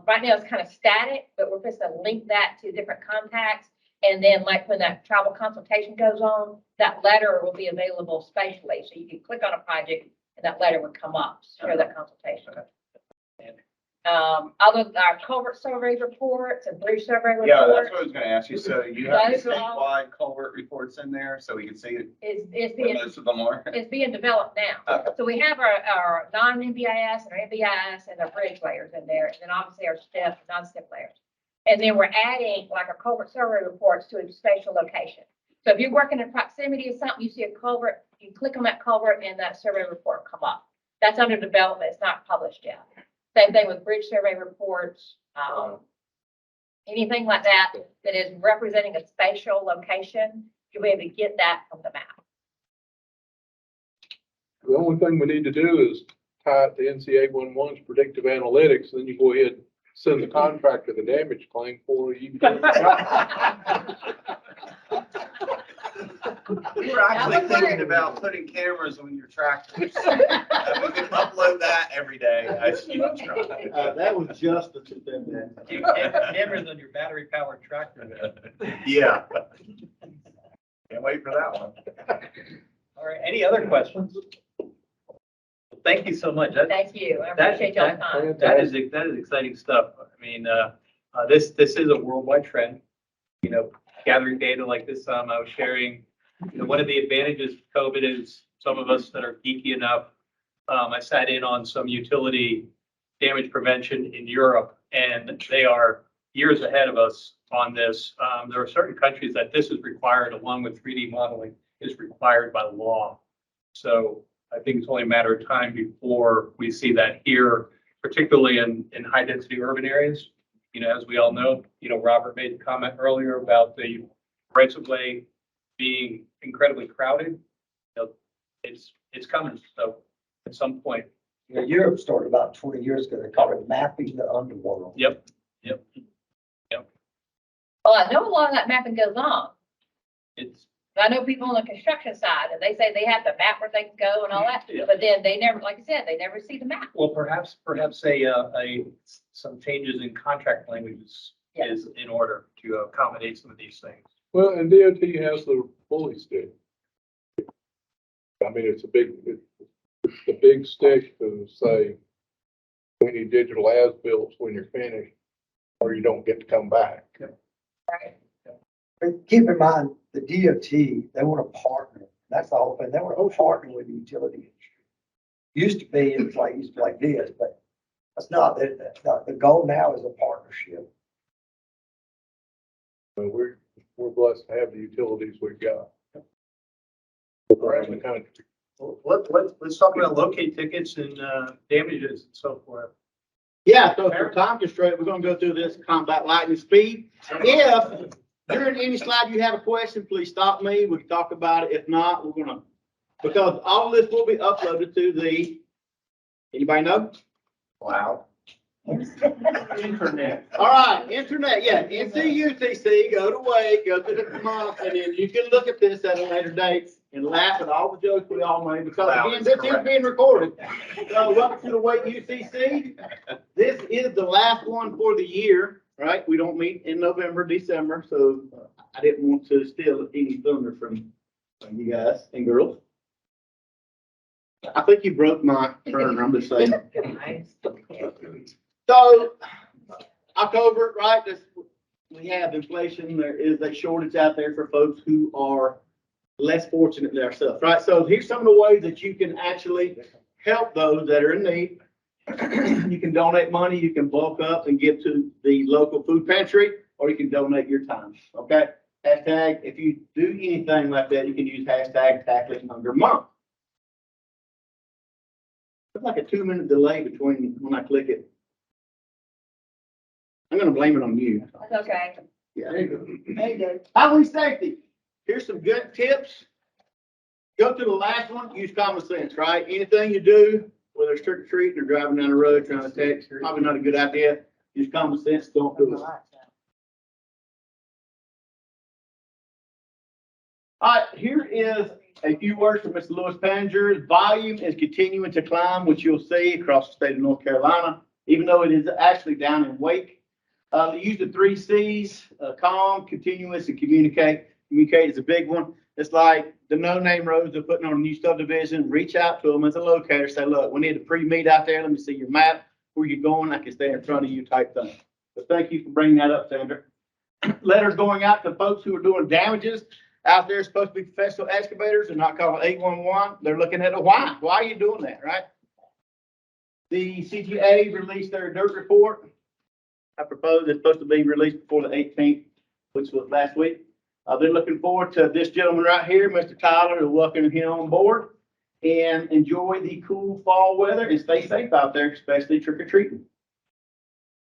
right now it's kind of static, but we're just going to link that to different contacts. And then like when that tribal consultation goes on, that letter will be available spatially. So you can click on a project and that letter would come up, share that consultation. Our culvert survey reports and bridge survey reports. Yeah, that's what I was gonna ask you. So you have Those are all- statewide culvert reports in there so we can see it. It's What being most of them are. It's being developed now. Okay. So we have our non-NBIS and our NBIS and our bridge layers in there, and then obviously our STEP, non-STEP layers. And then we're adding like our culvert survey reports to a spatial location. So if you're working in proximity of something, you see a culvert, you click on that culvert and that survey report come up. That's under development. It's not published yet. Same thing with bridge survey reports. anything like that, that is representing a spatial location, you'll be able to get that from the map. The only thing we need to do is tie it to NC 811's predictive analytics, then you go ahead and send the contractor the damage claim for you. We were actually thinking about putting cameras on your tractors. We could upload that every day. That was just the two things. Cameras on your battery powered tractor. Yeah. Can't wait for that one. All right, any other questions? Thank you so much. Thank you. I appreciate y'all's time. That is exciting stuff. I mean, this is a worldwide trend. You know, gathering data like this, I was sharing, you know, one of the advantages of COVID is some of us that are geeky enough. I sat in on some utility damage prevention in Europe, and they are years ahead of us on this. There are certain countries that this is required, along with 3D modeling, is required by law. So I think it's only a matter of time before we see that here, particularly in high density urban areas. You know, as we all know, you know, Robert made a comment earlier about the rights of way being incredibly crowded. You know, it's coming. So at some point. You know, Europe started about 20 years ago. They called it mapping the underworld. Yep. Well, I know a lot of that mapping goes on. It's I know people on the construction side, and they say they have the map where they can go and all that, Yeah. but then they never, like I said, they never see the map. well, perhaps some changes in contract languages is in order to accommodate some of these things. Well, and DOT has the bully stick. I mean, it's the big stick to say, we need digital as-bills when you're finished, or you don't get to come back. Right. But keep in mind, the DOT, they want to partner. That's the whole thing. They want to partner with the utility industry. Used to be like this, but that's not, the goal now is a partnership. But we're blessed to have the utilities we've got. Around the country. Well, let's talk about locate tickets and damages and so forth. Yeah, so for time constraint, we're gonna go through this combat lightning speed. If during any slide you have a question, please stop me. We can talk about it. If not, we're gonna, because all this will be uploaded to the, anybody know? Wow. Internet. All right, internet, yeah, NCUCC, go to Wake, go to the month, and then you can look at this at a later date and laugh at all the jokes we all made, because again, this is being recorded. So welcome to the Wake UCC. This is the last one for the year, right? We don't meet in November, December, so I didn't want to steal any thunder from you guys and girls. I think you broke my turn, I'm just saying. So, October, right, we have inflation, there is a shortage out there for folks who are less fortunate than ourselves, right? So here's some of the ways that you can actually help those that are in need. You can donate money, you can bulk up and give to the local food pantry, or you can donate your time, okay? Hashtag, if you do anything like that, you can use hashtag Tackling Hunger Month. It's like a 2-minute delay between when I click it. I'm gonna blame it on you. That's okay. Yeah, there you go. There you go. Highway safety. Here's some good tips. Go to the last one, use common sense, right? Anything you do, whether it's trick or treating or driving down the road trying to text, probably not a good idea. Use common sense, don't do it. All right, here is a few words from Mr. Lewis Panger. Volume is continuing to climb, which you'll see across the state of North Carolina, even though it is actually down in Wake. Use the 3 C's, calm, continuous, and communicate. Communicate is a big one. It's like the no-name roads they're putting on a new subdivision. Reach out to them as a locator. Say, look, we need a pre-meet out there. Let me see your map. Where you're going, I can stay in front of you type thing. But thank you for bringing that up, Sandra. Letters going out to folks who are doing damages out there. Supposed to be professional excavators and not calling 811. They're looking at a why. Why are you doing that, right? The CGA released their dirt report. I propose it's supposed to be released before the 18th, which was last week. They're looking forward to this gentleman right here, Mr. Tyler, to welcome him on board and enjoy the cool fall weather and stay safe out there, especially trick or treating.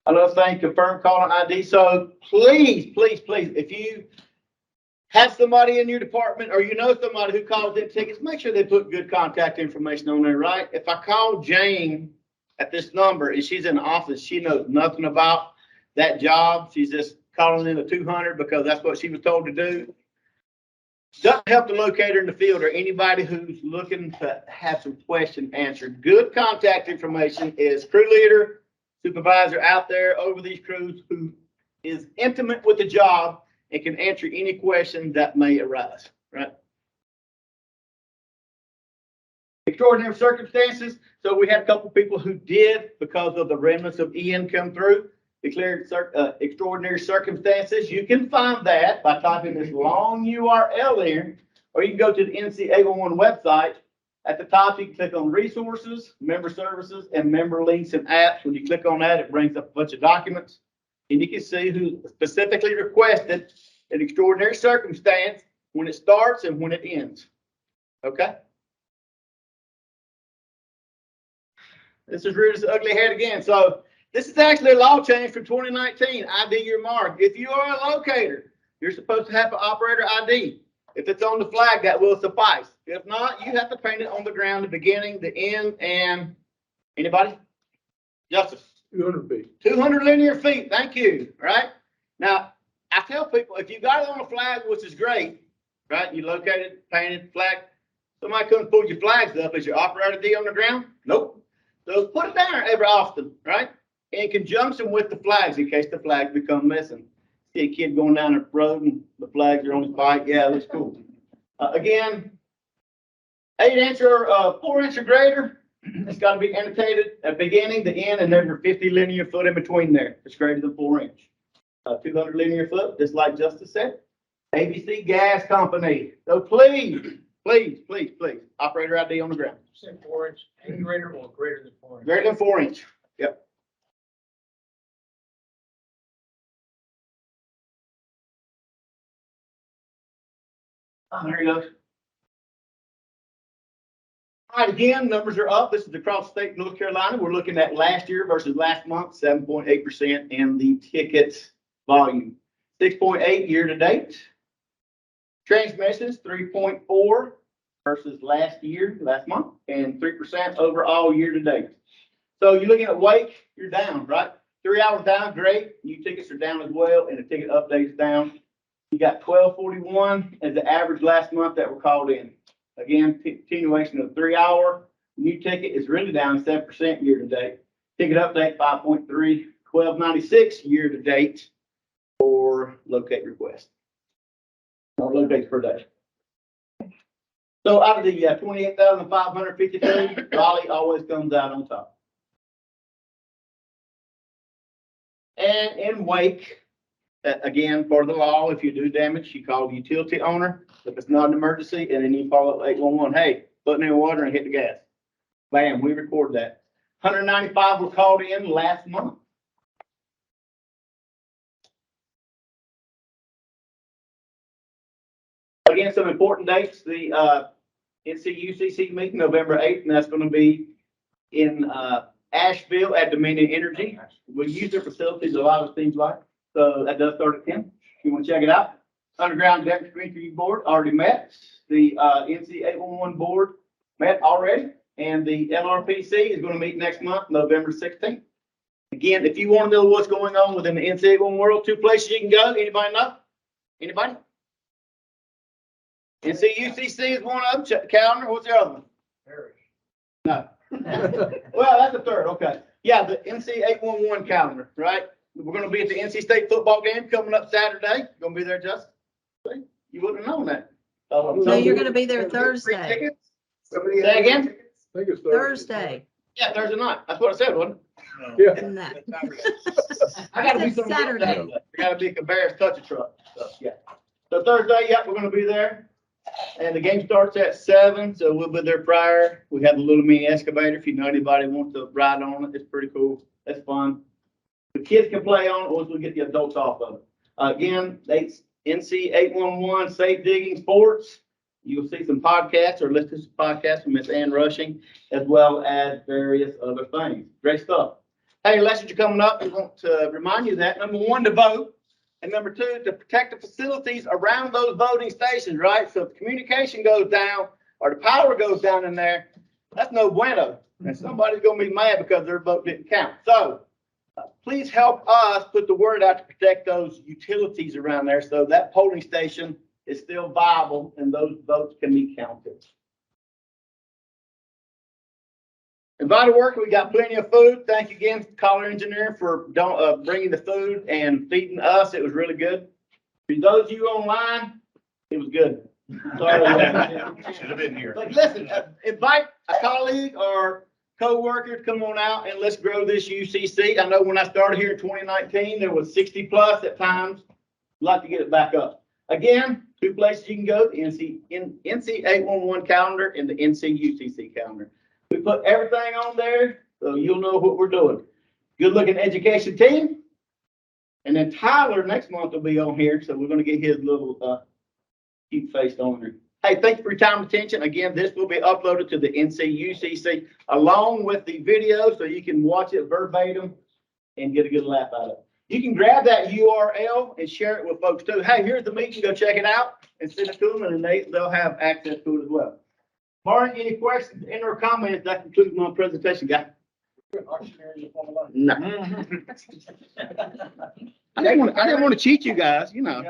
Another thing, confirm caller ID. So please, please, please, if you have somebody in your department or you know somebody who calls in tickets, make sure they put good contact information on there, right? If I call Jane at this number and she's in the office, she knows nothing about that job. She's just calling in a 200 because that's what she was told to do. Doesn't help the locator in the field or anybody who's looking to have some questions answered. Good contact information is crew leader, supervisor out there over these crews who is intimate with the job and can answer any question that may arise, right? Extraordinary circumstances. So we had a couple people who did, because of the remnants of Ian come through, declared extraordinary circumstances. You can find that by typing this long URL there, or you can go to the NC 811 website. At the top, you can click on resources, member services, and member links and apps. When you click on that, it brings up a bunch of documents, and you can see who specifically requested an extraordinary circumstance, when it starts and when it ends. Okay? This is reared its ugly head again. So this is actually a law change from 2019. ID your mark. If you are a locator, you're supposed to have an operator ID. If it's on the flag, that will suffice. If not, you have to paint it on the ground, the beginning, the end, and anybody? Justice. 200 feet. 200 linear feet. Thank you. Right? Now, I tell people, if you got it on a flag, which is great, right? You located, painted, flag. Somebody couldn't pull your flags up. Is your operator ID on the ground? Nope. So put it down every often, right? In conjunction with the flags, in case the flags become missing. See a kid going down the road and the flags are on his bike. Yeah, that's cool. Again, 8-inch or 4-inch or greater. It's got to be annotated at the beginning, the end, and there's 50 linear foot in between there. It's greater than 4-inch. 200 linear foot, just like Justice said. ABC Gas Company. So please, please, please, please, operator ID on the ground. 4-inch and greater or greater than 4-inch? Greater than 4-inch. Yep. There he goes. All right, again, numbers are up. This is across the state of North Carolina. We're looking at last year versus last month, 7.8% in the tickets volume. 6.8 year to date. Transmissions, 3.4 versus last month, and 3% overall year to date. So you're looking at wake, you're down, right? 3 hours down, great. New tickets are down as well, and the ticket updates down. You got 1241 as the average last month that were called in. Again, continuation of 3 hour. New ticket is really down 7% year to date. Ticket update 5.3, 1296 year to date for locate request. Or locates per day. So out of the 28,553, Raleigh always comes out on top. And in wake, again, for the law, if you do damage, you call the utility owner. If it's not an emergency, and then you call up 811, hey, put in the water and hit the gas. Bam, we record that. 195 were called in last month. Again, some important dates. The NC UCC meeting, November 8th, and that's going to be in Asheville at Dominion Energy. We use their facilities a lot, of things like. So that does start at 10. You want to check it out? Underground Depth Review Board already met. The NC 811 board met already. And the LRPC is going to meet next month, November 16th. Again, if you want to know what's going on within the NC 811 world, 2 places you can go. Anybody know? Anybody? NC UCC is one of them. Check the calendar. What's the other one? No. Well, that's the third. Okay. Yeah, the NC 811 calendar, right? We're going to be at the NC State football game coming up Saturday. Going to be there, Justin? You wouldn't have known that. No, you're going to be there Thursday. Say again? I think it's Thursday. Yeah, Thursday night. That's what I said, wasn't it? Yeah. No. I got to be It's somewhere. Saturday. I got to be a Cabarrus touch a truck. So, yeah. So Thursday, yeah, we're going to be there. And the game starts at 7, so we'll be there prior. We have a little mini excavator. If you know anybody who wants to ride on it, it's pretty cool. That's fun. The kids can play on it once we get the adults off of it. Again, NC 811 Safe Digging Sports. You'll see some podcasts or listen to some podcasts from Miss Ann Rushing, as well as various other things. Great stuff. Hey, elections are coming up. We want to remind you that, number one, to vote. And number two, to protect the facilities around those voting stations, right? So if communication goes down or the power goes down in there, that's no bueno. And somebody's gonna be mad because their vote didn't count. So please help us put the word out to protect those utilities around there so that polling station is still viable and those votes can be counted. Invited worker, we got plenty of food. Thank you again, Collar Engineer, for bringing the food and feeding us. It was really good. For those of you online, it was good. Sorry. Should have been here. But listen, invite a colleague or co-worker to come on out and let's grow this UCC. I know when I started here in 2019, there was 60 plus at times. I'd like to get it back up. Again, two places you can go, the NC 811 calendar and the NC UCC calendar. We put everything on there, so you'll know what we're doing. Good looking education team. And then Tyler next month will be on here, so we're gonna get his little cute face on there. Hey, thank you for your time and attention. Again, this will be uploaded to the NC UCC along with the video, so you can watch it verbatim and get a good laugh out of it. You can grab that URL and share it with folks too. Hey, here's the meeting, go check it out and send it to them, and then they'll have access to it as well. Barring any questions or comments, that concludes my presentation, guys. No. I didn't want to cheat you guys, you know.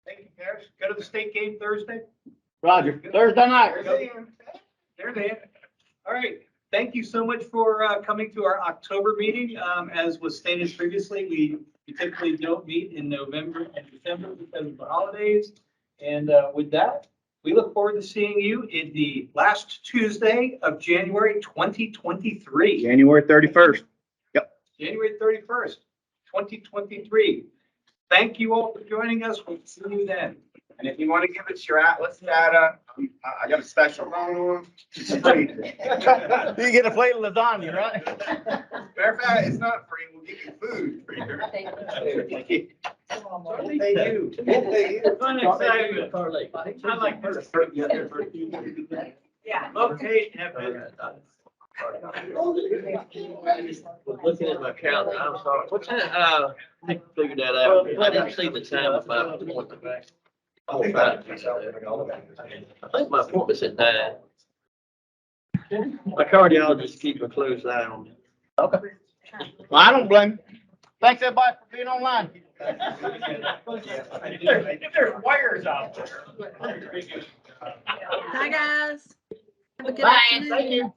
Thank you, Parrish. Go to the state game Thursday. Roger, Thursday night. They're there. All right. Thank you so much for coming to our October meeting. As was stated previously, we typically don't meet in November and December because of the holidays. And with that, we look forward to seeing you in the last Tuesday of January 2023. January 31st. Yep. January 31st, 2023. Thank you all for joining us. We'll see you then. And if you want to give us your Atlas data, I got a special loan on. You get a plate of lasagna, right? Matter of fact, it's not free. We'll give you food. Thank you. Thank you. I like this. Yeah. Okay, have Looking at my calendar, I'm sorry. What time, I figured that out. I didn't see the time of my appointment. I think my appointment's at 9. My cardiologist keeps a close eye on me. Okay. Well, I don't blame you. Thanks everybody for being online. If there's wires out there. Hi, guys. Have a good Bye. afternoon. Thank you.